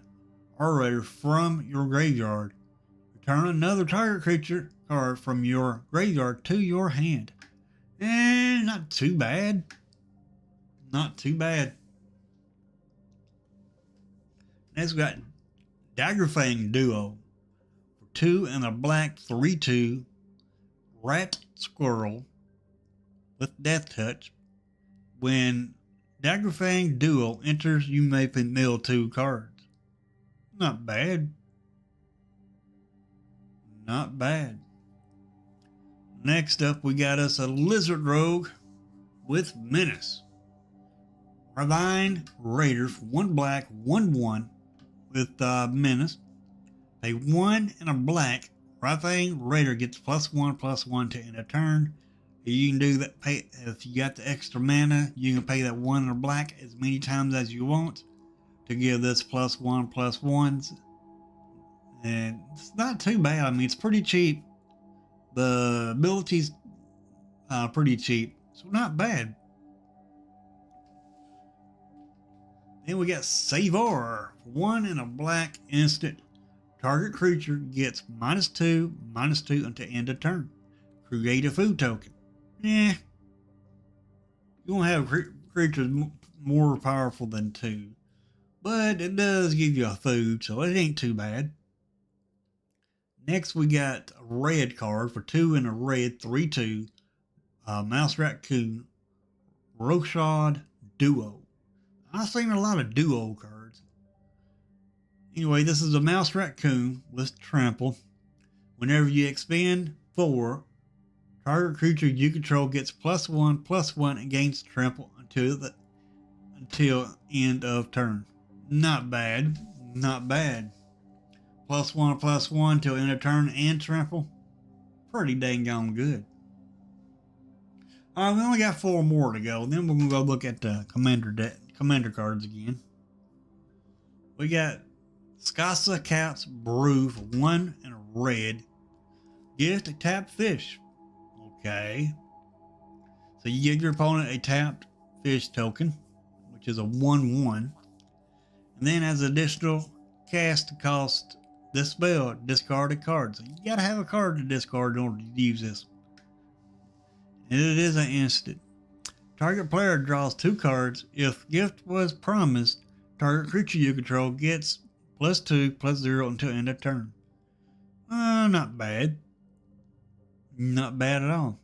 Orator from your graveyard. Return another target creature card from your graveyard to your hand. And not too bad. Not too bad. Next we got Daggerfang Duo for 2 and a black 3/2. Rat Squirrel with Death Touch. When Daggerfang Duo enters, you may mill 2 cards. Not bad. Not bad. Next up, we got us a Lizard Rogue with Menace. Ravine Raiders, 1 black, 1/1 with Menace. Pay 1 and a black. Ravine Raider gets +1/+1 to end a turn. You can do that. Pay if you got the extra mana, you can pay that 1 and a black as many times as you want to give this +1/+1s. And it's not too bad. I mean, it's pretty cheap. The ability's pretty cheap, so not bad. Then we got Savor, 1 and a black instant. Target creature gets -2/-2 until end of turn. Create a food token. Yeah, you won't have creatures more powerful than 2, but it does give you a food, so it ain't too bad. Next, we got a red card for 2 and a red, 3/2. Mouse Raccoon, Roshad Duo. I've seen a lot of duo cards. Anyway, this is a Mouse Raccoon with Trample. Whenever you expend 4, target creature you control gets +1/+1 and gains Trample until end of turn. Not bad. Not bad. +1/+1 till end of turn and Trample. Pretty dang on good. Alright, we only got 4 more to go. Then we're going to go look at the commander cards again. We got Skasa Cat's Brew for 1 and a red. Gift a tapped fish. Okay. So you give your opponent a tapped fish token, which is a 1/1. And then as additional cast cost this spell, discard a card. So you gotta have a card to discard in order to use this. And it is an instant. Target player draws 2 cards. If gift was promised, target creature you control gets +2/+0 until end of turn. Not bad. Not bad at all.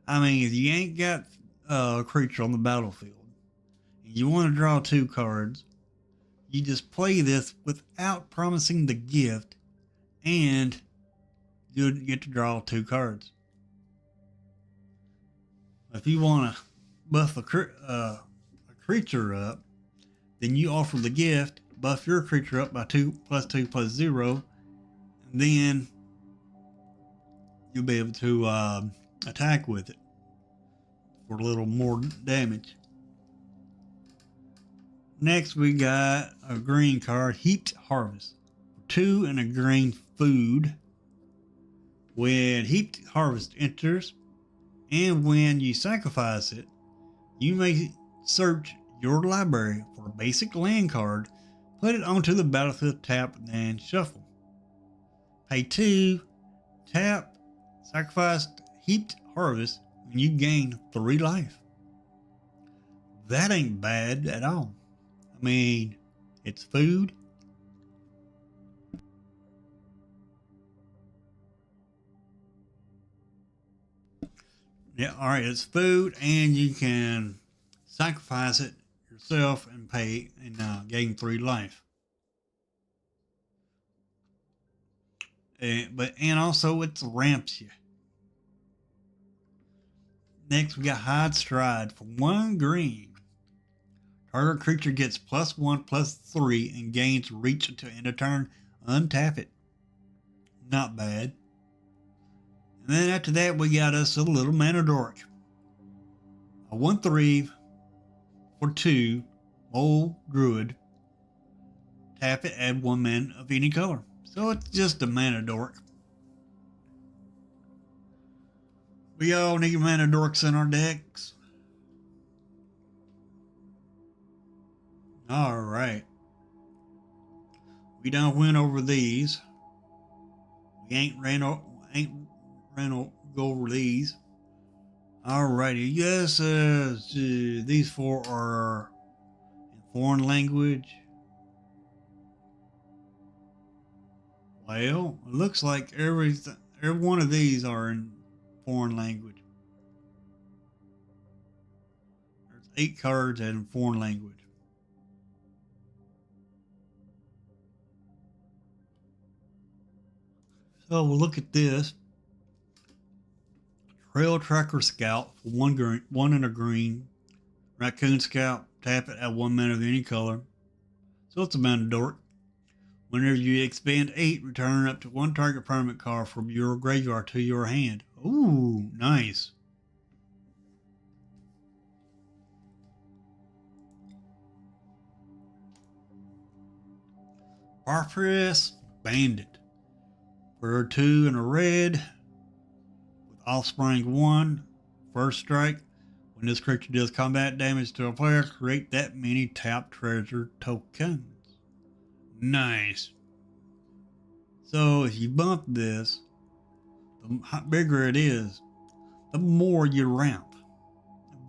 I mean, if you ain't got a creature on the battlefield and you want to draw 2 cards, you just play this without promising the gift, and you get to draw 2 cards. If you want to buff a creature up, then you offer the gift, buff your creature up by +2/+0, and then you'll be able to attack with it for a little more damage. Next, we got a green card, Heaped Harvest. 2 and a green food. When Heaped Harvest enters, and when you sacrifice it, you may search your library for a basic land card, put it onto the battlefield, tap, and shuffle. Pay 2, tap, sacrifice Heaped Harvest, and you gain 3 life. That ain't bad at all. I mean, it's food. Yeah, alright, it's food, and you can sacrifice it yourself and pay and gain 3 life. And also it ramps you. Next, we got Hide Stride for 1 green. Target creature gets +1/+3 and gains reach until end of turn. Untap it. Not bad. And then after that, we got us a little Manadoric. A 1/3 for 2 Old Druid. Tap it, add 1 mana of any color. So it's just a Manadoric. We all need Manadorics in our decks. Alright. We done went over these. We ain't ran go over these. Alrighty. Yes, these 4 are in foreign language. Well, it looks like every one of these are in foreign language. There's 8 cards in foreign language. So we'll look at this. Trail Tracker Scout for one and a green. Raccoon Scout, tap it at 1 mana of any color. So it's a mana dork. Whenever you expand 8, return up to 1 target permanent card from your graveyard to your hand. Ooh, nice. Barbarous Bandit. For 2 and a red. With Offspring 1. First strike. When this creature deals combat damage to a player, create that many tapped treasure tokens. Nice. So if you bump this, the bigger it is, the more you ramp.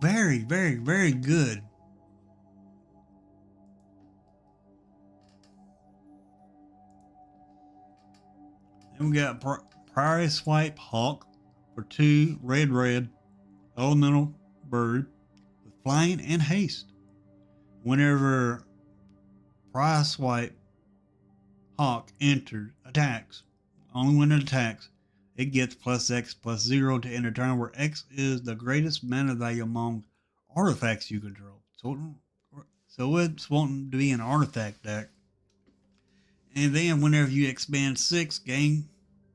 Very, very, very good. Then we got Priority Swipe Hawk for 2 red elemental bird with flying and haste. Whenever Priority Swipe Hawk attacks, only when it attacks, it gets +X/+0 to end a turn, where X is the greatest mana value among artifacts you control. So it's wanting to be an artifact deck. And then whenever you expand 6, gain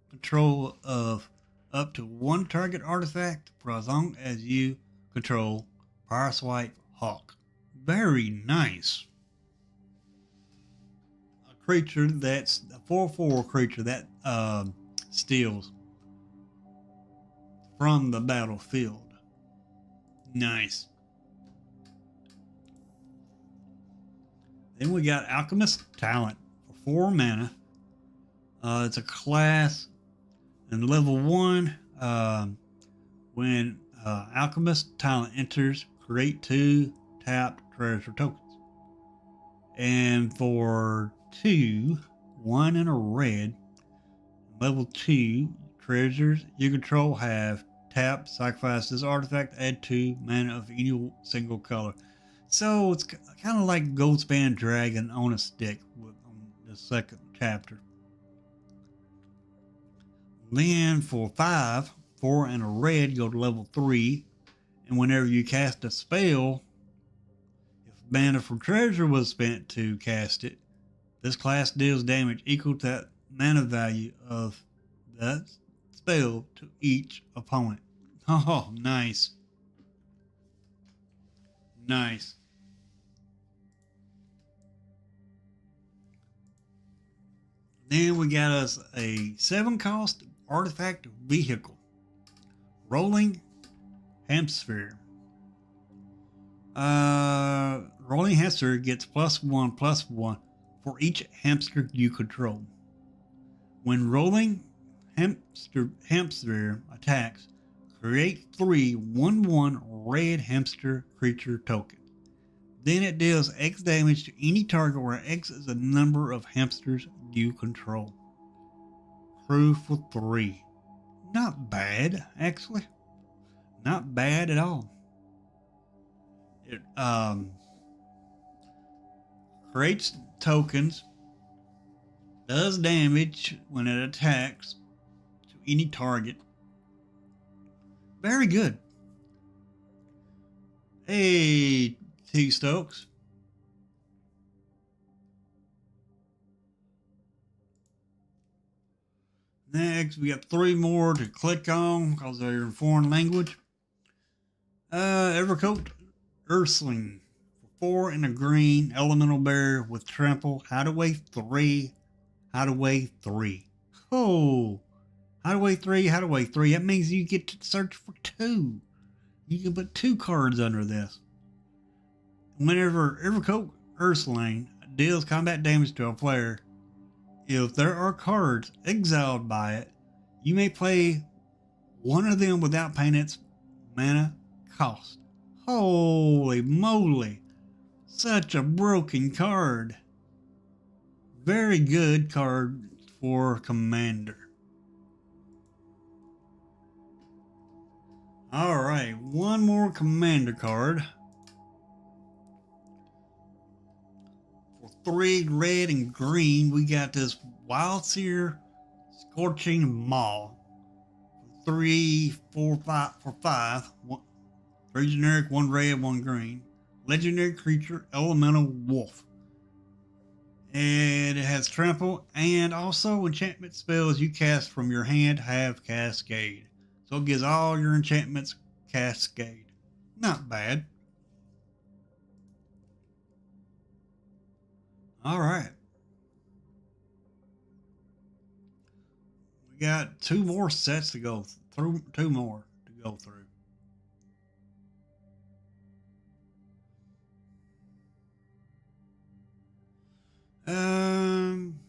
control of up to 1 target artifact for as long as you control Priority Swipe Hawk. Very nice. A creature that's a 4/4 creature that steals from the battlefield. Nice. Then we got Alchemist Talent for 4 mana. It's a class and level 1. When Alchemist Talent enters, create 2 tapped treasure tokens. And for 2, 1 and a red, level 2 treasures you control have tap, sacrifice this artifact, add 2 mana of any single color. So it's kind of like Goldspan Dragon on a stick on the second chapter. Then for 5, 4 and a red, go to level 3, and whenever you cast a spell, if mana from treasure was spent to cast it, this class deals damage equal to that mana value of that spell to each opponent. Oh, nice. Nice. Then we got us a 7-cost artifact vehicle. Rolling Hemisphere. Rolling Hemisphere gets +1/+1 for each hamster you control. When Rolling Hemisphere attacks, create 3 1/1 red hamster creature tokens. Then it deals X damage to any target where X is the number of hamsters you control. Crew for 3. Not bad, actually. Not bad at all. It creates tokens, does damage when it attacks to any target. Very good. Hey, T. Stokes. Next, we got 3 more to click on because they're in foreign language. Evercoat Ursling for 4 and a green elemental bear with trample. Hideaway 3. Hideaway 3. Oh, Hideaway 3. Hideaway 3. That means you get to search for 2. You can put 2 cards under this. Whenever Evercoat Ursling deals combat damage to a player, if there are cards exiled by it, you may play one of them without paying its mana cost. Holy moly. Such a broken card. Very good card for Commander. Alright, one more Commander card. For 3 red and green, we got this Wildseer Scorching Maw. 3, 4, 5 for 5. 3 generic, 1 red, 1 green. Legendary creature, elemental wolf. And it has trample, and also enchantment spells you cast from your hand have cascade. So it gives all your enchantments cascade. Not bad. All right. We got 2 more sets to go through. 2 more to go through. Um,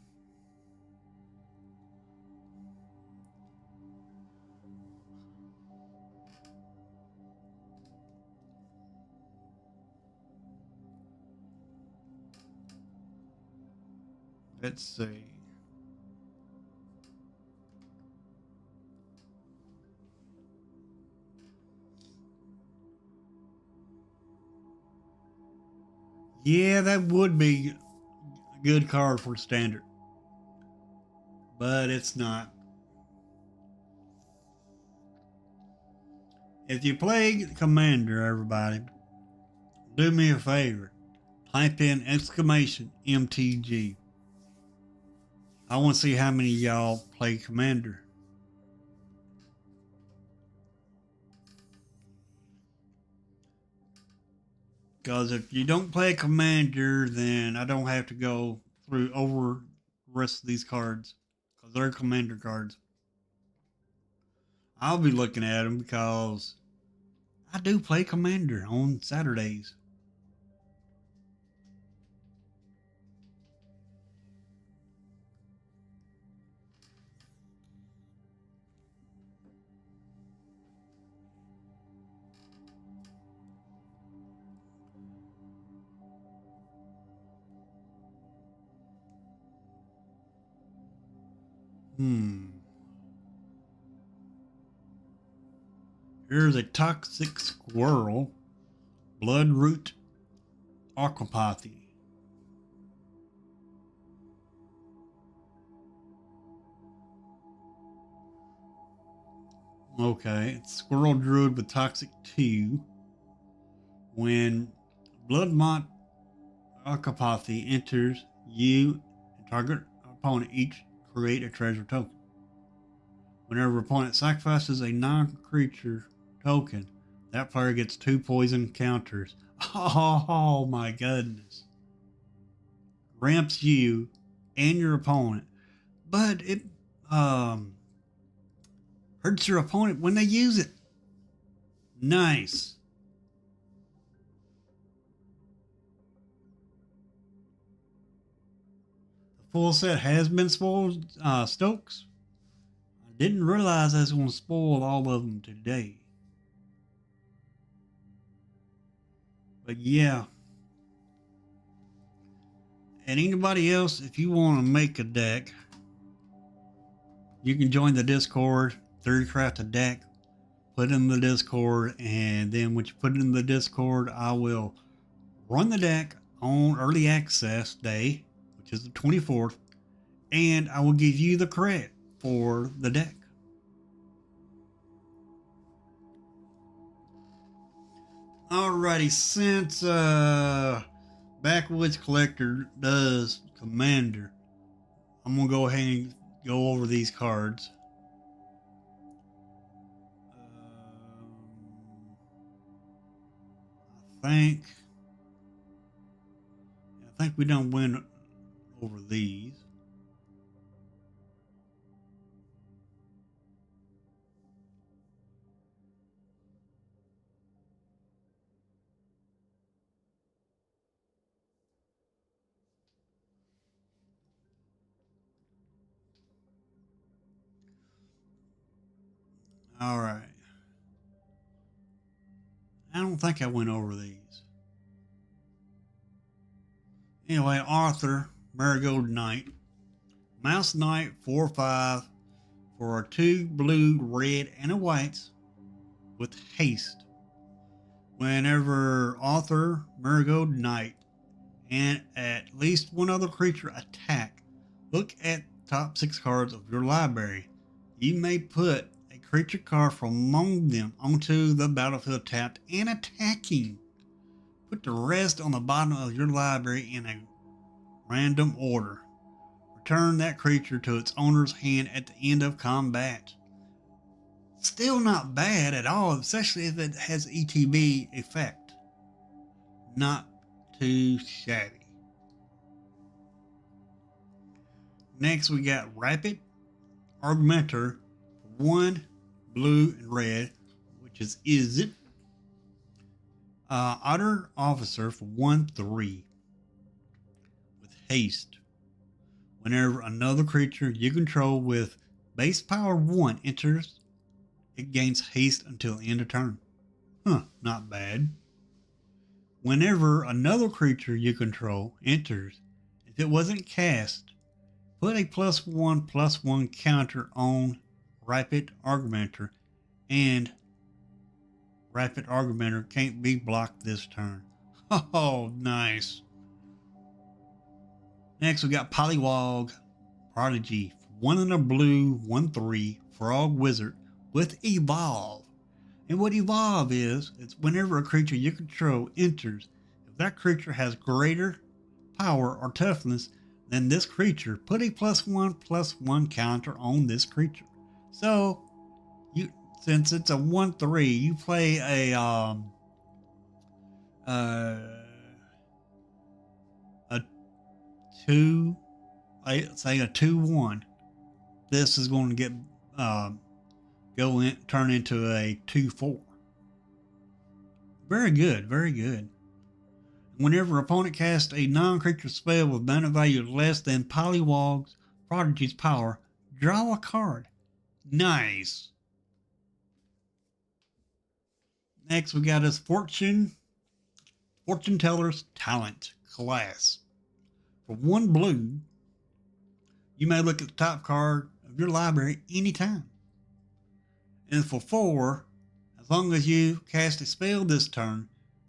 let's see. Yeah, that would be a good card for standard, but it's not. If you play Commander, everybody, do me a favor. Type in exclamation MTG. I want to see how many of y'all play Commander. Because if you don't play Commander, then I don't have to go through over the rest of these cards. Because they're Commander cards. I'll be looking at them because I do play Commander on Saturdays. Here's a toxic squirrel, bloodroot aquapathy. Okay, it's Squirrel Druid with Toxic 2. When Bloodmont Aquapathy enters, you and target opponent each create a treasure token. Whenever opponent sacrifices a non-creature token, that player gets 2 poison counters. Oh my goodness. Ramps you and your opponent, but it hurts your opponent when they use it. Nice. The full set has been spoiled, Stokes. I didn't realize I was going to spoil all of them today. But yeah. And anybody else, if you want to make a deck, you can join the Discord, Theorycraft a deck, put it in the Discord, and then when you put it in the Discord, I will run the deck on early access day, which is the 24th, and I will give you the credit for the deck. Alrighty, since Backwoods Collector does Commander, I'm gonna go ahead and go over these cards. I think we don't win over these. All right. I don't think I went over these. Anyway, Arthur, Marigold Knight. Mouse Knight, 4/5 for a 2 blue, red, and a whites with haste. Whenever Arthur, Marigold Knight, and at least one other creature attack, look at top 6 cards of your library. You may put a creature card from among them onto the battlefield tapped and attacking. Put the rest on the bottom of your library in a random order. Return that creature to its owner's hand at the end of combat. Still not bad at all, especially if it has ETB effect. Not too shabby. Next we got Rapid Augmenter, 1 blue and red, which is it. Otter Officer for 1/3 with haste. Whenever another creature you control with base power 1 enters, it gains haste until the end of turn. Not bad. Whenever another creature you control enters, if it wasn't cast, put a +1/+1 counter on Rapid Augmenter, and Rapid Augmenter can't be blocked this turn. Oh, nice. Next, we got Poliwag Prodigy. 1 in a blue, 1/3 Frog Wizard with Evolve. And what Evolve is, it's whenever a creature you control enters, if that creature has greater power or toughness than this creature, put a +1/+1 counter on this creature. So, since it's a 1/3, you play a 2/1. This is going to get turn into a 2/4. Very good, very good. Whenever opponent casts a non-creature spell with mana value less than Poliwag's Prodigy's power, draw a card. Nice. Next, we got his Fortune Teller's Talent class. For 1 blue, you may look at the top card of your library anytime. And for 4, as long as you cast a spell this turn,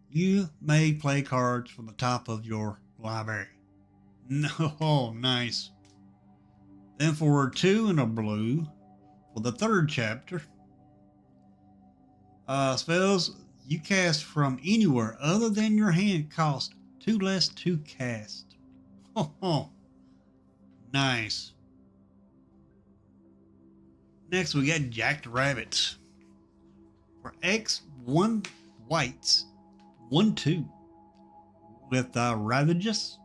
you may play cards from the top of your library. Oh, nice. Then for 2 in a blue, for the 3rd chapter, spells you cast from anywhere other than your hand cost 2 less to cast. Oh, nice. Next, we got Jacked Rabbit. For X, 1 whites, 1/2 with Ravages.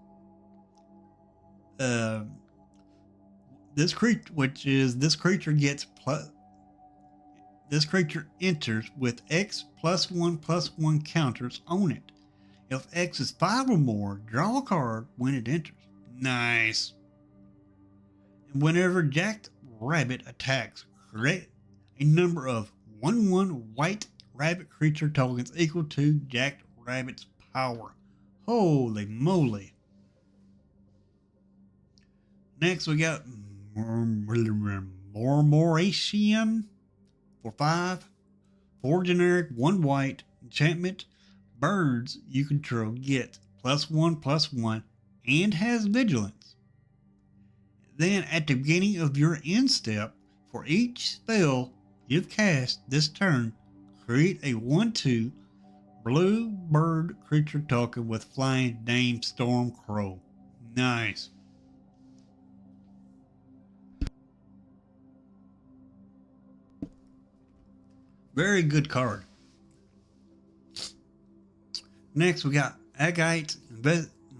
This creature gets this creature enters with X +1/+1 counters on it. If X is 5 or more, draw a card when it enters. Nice. And whenever Jacked Rabbit attacks, create a number of 1/1 white rabbit creature tokens equal to Jacked Rabbit's power. Holy moly. Next, we got Murmuration for 5. 4 generic, 1 white enchantment. Birds you control get +1/+1 and has vigilance. Then at the beginning of your end step, for each spell you've cast this turn, create a 1/2 blue bird creature token with flying named Stormcrow. Nice. Very good card. Next, we got Agate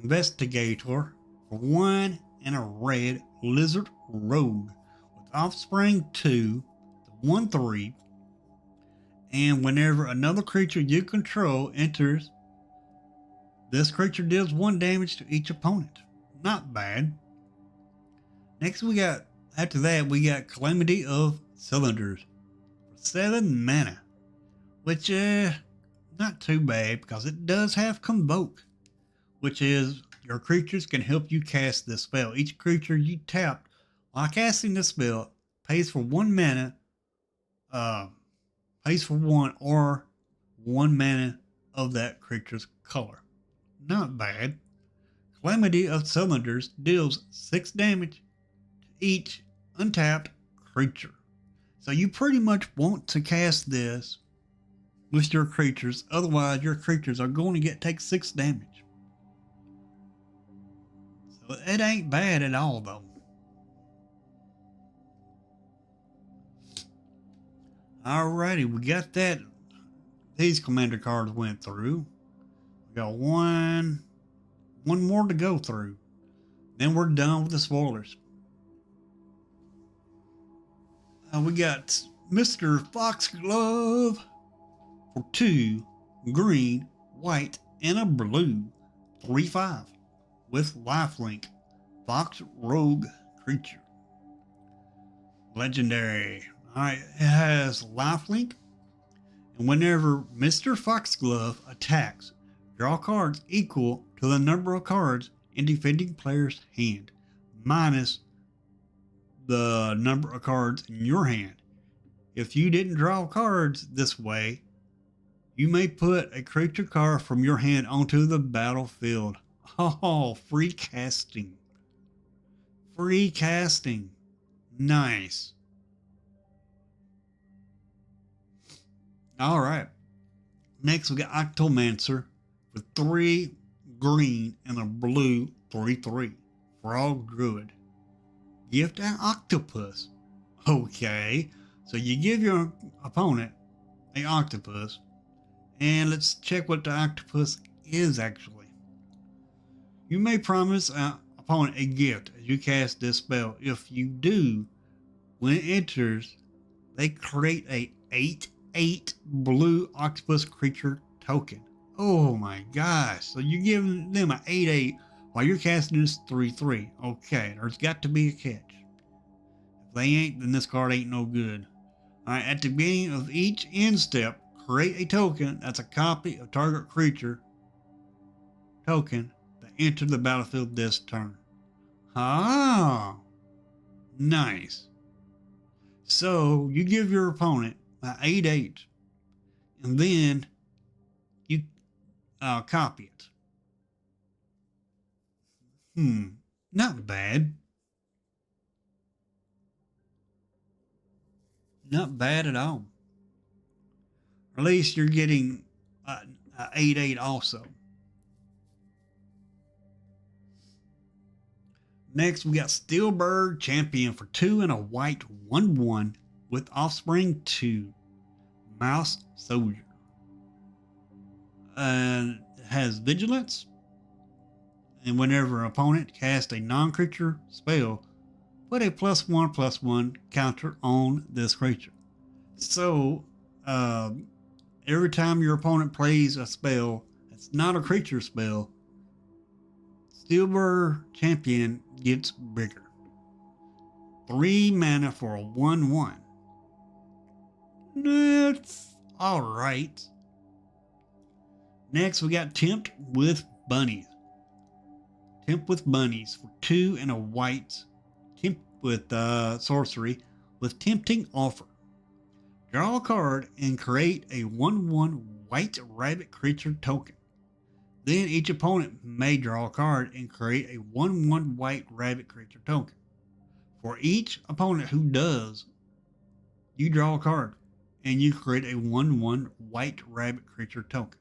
Investigator for 1 and a red lizard rogue with Offspring 2, the 1/3, and whenever another creature you control enters, this creature deals 1 damage to each opponent. Not bad. Next, after that, we got Calamity of Cylinders for 7 mana, which not too bad because it does have Convoke, which is your creatures can help you cast this spell. Each creature you tap while casting this spell pays for 1 mana, pays for 1 or 1 mana of that creature's color. Not bad. Calamity of Cylinders deals 6 damage to each untapped creature. So you pretty much want to cast this with your creatures, otherwise your creatures are going to take 6 damage. So it ain't bad at all though. Alrighty, we got that. These commander cards went through. We got one more to go through. Then we're done with the spoilers. We got Mr. Foxglove for 2 green, white, and a blue. 3/5 with lifelink. Fox Rogue creature. Legendary. Alright, it has lifelink. And whenever Mr. Foxglove attacks, draw cards equal to the number of cards in defending player's hand, minus the number of cards in your hand. If you didn't draw cards this way, you may put a creature card from your hand onto the battlefield. Oh, free casting. Free casting. Nice. Alright. Next we got Octomancer with 3 green and a blue 3/3. Frog Druid. Gift an octopus. Okay. So you give your opponent an octopus. And let's check what the octopus is actually. You may promise an opponent a gift as you cast this spell. If you do, when it enters, they create a 8/8 blue octopus creature token. Oh my gosh. So you're giving them an 8/8 while you're casting this 3/3. Okay, there's got to be a catch. If they ain't, then this card ain't no good. Alright, at the beginning of each end step, create a token that's a copy of target creature token that entered the battlefield this turn. Ah, nice. So you give your opponent an 8/8, and then you copy it. Not bad. Not bad at all. At least you're getting 8/8 also. Next, we got Steelbird Champion for 2 and a white 1/1 with Offspring 2. Mouse Soldier. It has Vigilance. And whenever an opponent casts a non-creature spell, put a +1/+1 counter on this creature. So, every time your opponent plays a spell that's not a creature spell, Steelbird Champion gets bigger. 3 mana for a 1/1. That's alright. Next, we got Tempt with Bunnies. Tempt with Bunnies for 2 and a white. Tempt with sorcery with Tempting Offer. Draw a card and create a 1/1 white rabbit creature token. Then each opponent may draw a card and create a 1/1 white rabbit creature token. For each opponent who does, you draw a card and you create a 1/1 white rabbit creature token.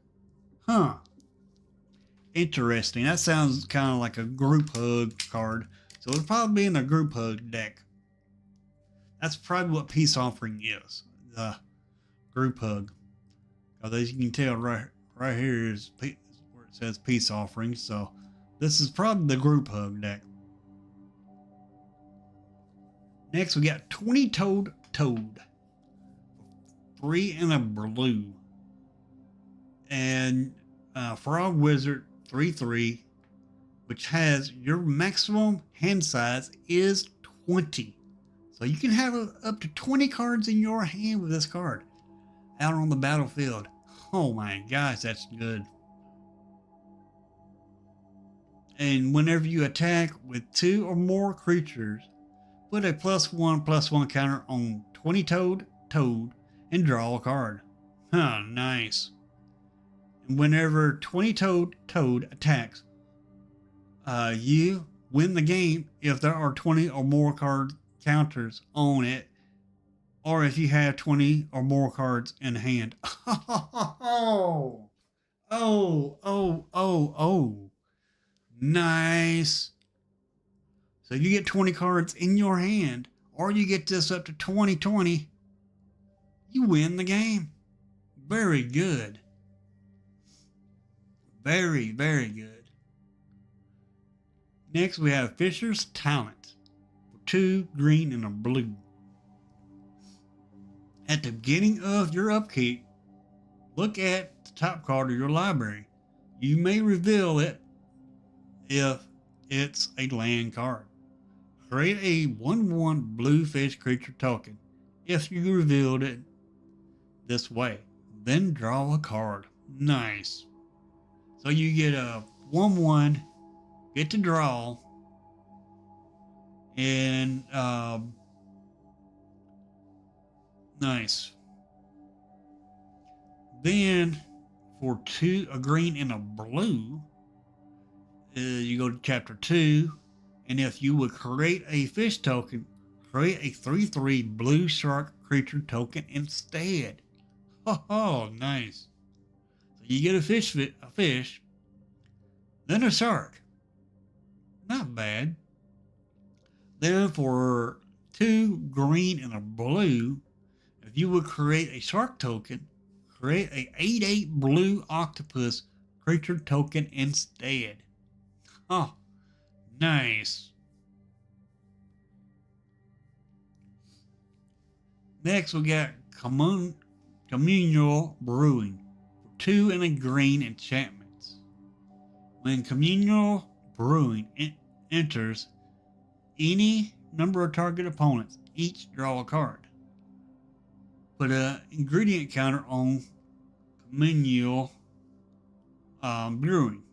Huh. Interesting. That sounds kind of like a group hug card. So it'll probably be in the group hug deck. That's probably what Peace Offering is. The group hug. As you can tell right here is where it says Peace Offering. So this is probably the group hug deck. Next we got 20-toed Toad. 3 and a blue. And Frog Wizard 3/3, which has your maximum hand size is 20. So you can have up to 20 cards in your hand with this card out on the battlefield. Oh my gosh, that's good. And whenever you attack with 2 or more creatures, put a +1/+1 counter on 20-toed Toad and draw a card. Huh, nice. And whenever 20-toed Toad attacks, you win the game if there are 20 or more card counters on it or if you have 20 or more cards in hand. Oh. Nice. So you get 20 cards in your hand, or you get this up to 2020, you win the game. Very good. Very, very good. Next, we have Fisher's Talent. 2 green and a blue. At the beginning of your upkeep, look at the top card of your library. You may reveal it if it's a land card. Create a 1/1 blue fish creature token if you revealed it this way. Then draw a card. Nice. So you get a 1/1, get to draw, and nice. Then for a green and a blue, you go to chapter 2, and if you would create a fish token, create a 3/3 blue shark creature token instead. Oh, nice. So you get a fish, then a shark. Not bad. Then for 2 green and a blue, if you would create a shark token, create a 8/8 blue octopus creature token instead. Oh, nice. Next, we got Communal Brewing. 2 and a green enchantments. When Communal Brewing enters, any number of target opponents each draw a card. Put an ingredient counter on Communal Brewing.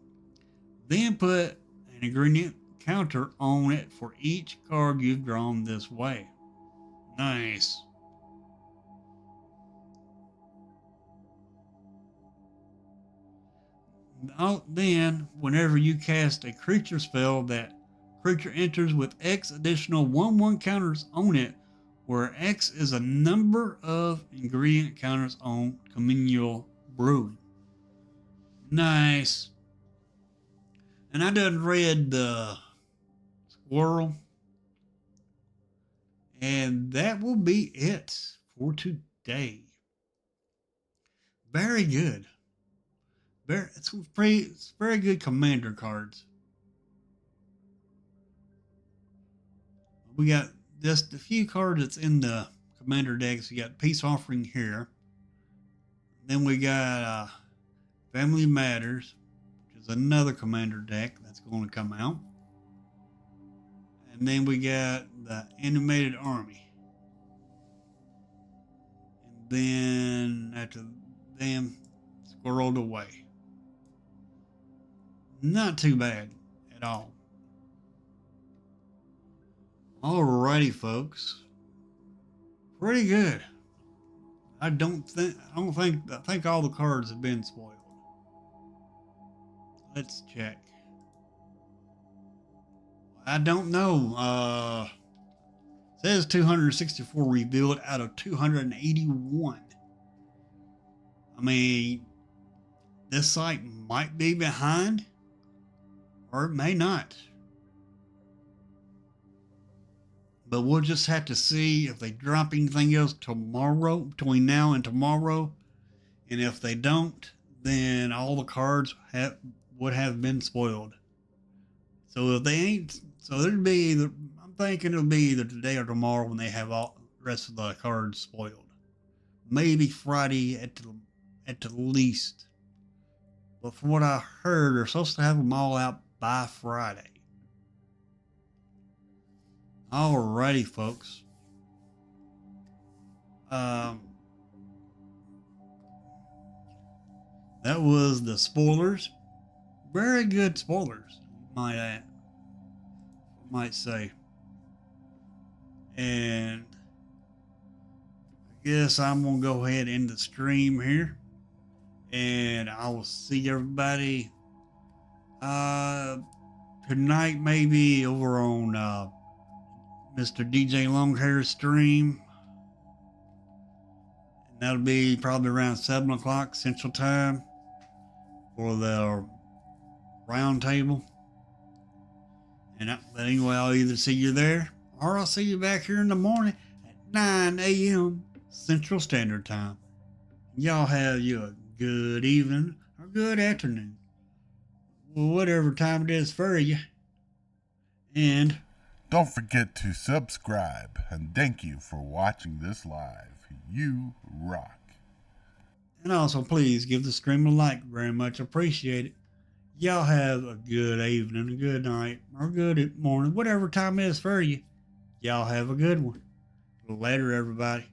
Then put an ingredient counter on it for each card you've drawn this way. Nice. Then, whenever you cast a creature spell, that creature enters with X additional 1/1 counters on it, where X is a number of ingredient counters on Communal Brewing. Nice. And I done read the Squirrel. And that will be it for today. Very good. It's very good commander cards. We got just a few cards that's in the commander decks. We got Peace Offering here. Then we got Family Matters, which is another commander deck that's going to come out. And then we got the Animated Army. And then after them, squirreled away. Not too bad at all. Alrighty, folks. Pretty good. I think all the cards have been spoiled. Let's check. I don't know. Says 264 revealed out of 281. I mean, this site might be behind, or it may not. But we'll just have to see if they drop anything else tomorrow, between now and tomorrow. And if they don't, then all the cards would have been spoiled. So if they ain't, so there'd be either, I'm thinking it'll be either today or tomorrow when they have all the rest of the cards spoiled. Maybe Friday at the least. But from what I heard, they're supposed to have them all out by Friday. Alrighty, folks. That was the spoilers. Very good spoilers, might say. And I guess I'm gonna go ahead and end the stream here. And I will see everybody tonight, maybe over on Mr. DJ Longhair's stream. That'll be probably around 7 o'clock Central Time for the round table. But anyway, I'll either see you there or I'll see you back here in the morning at 9 a.m. Central Standard Time. Y'all have you a good evening or good afternoon, whatever time it is for you. And don't forget to subscribe, and thank you for watching this live. You rock. And also, please give the stream a like. Very much appreciate it. Y'all have a good evening, a good night, or good morning, whatever time it is for you. Y'all have a good one. Later, everybody.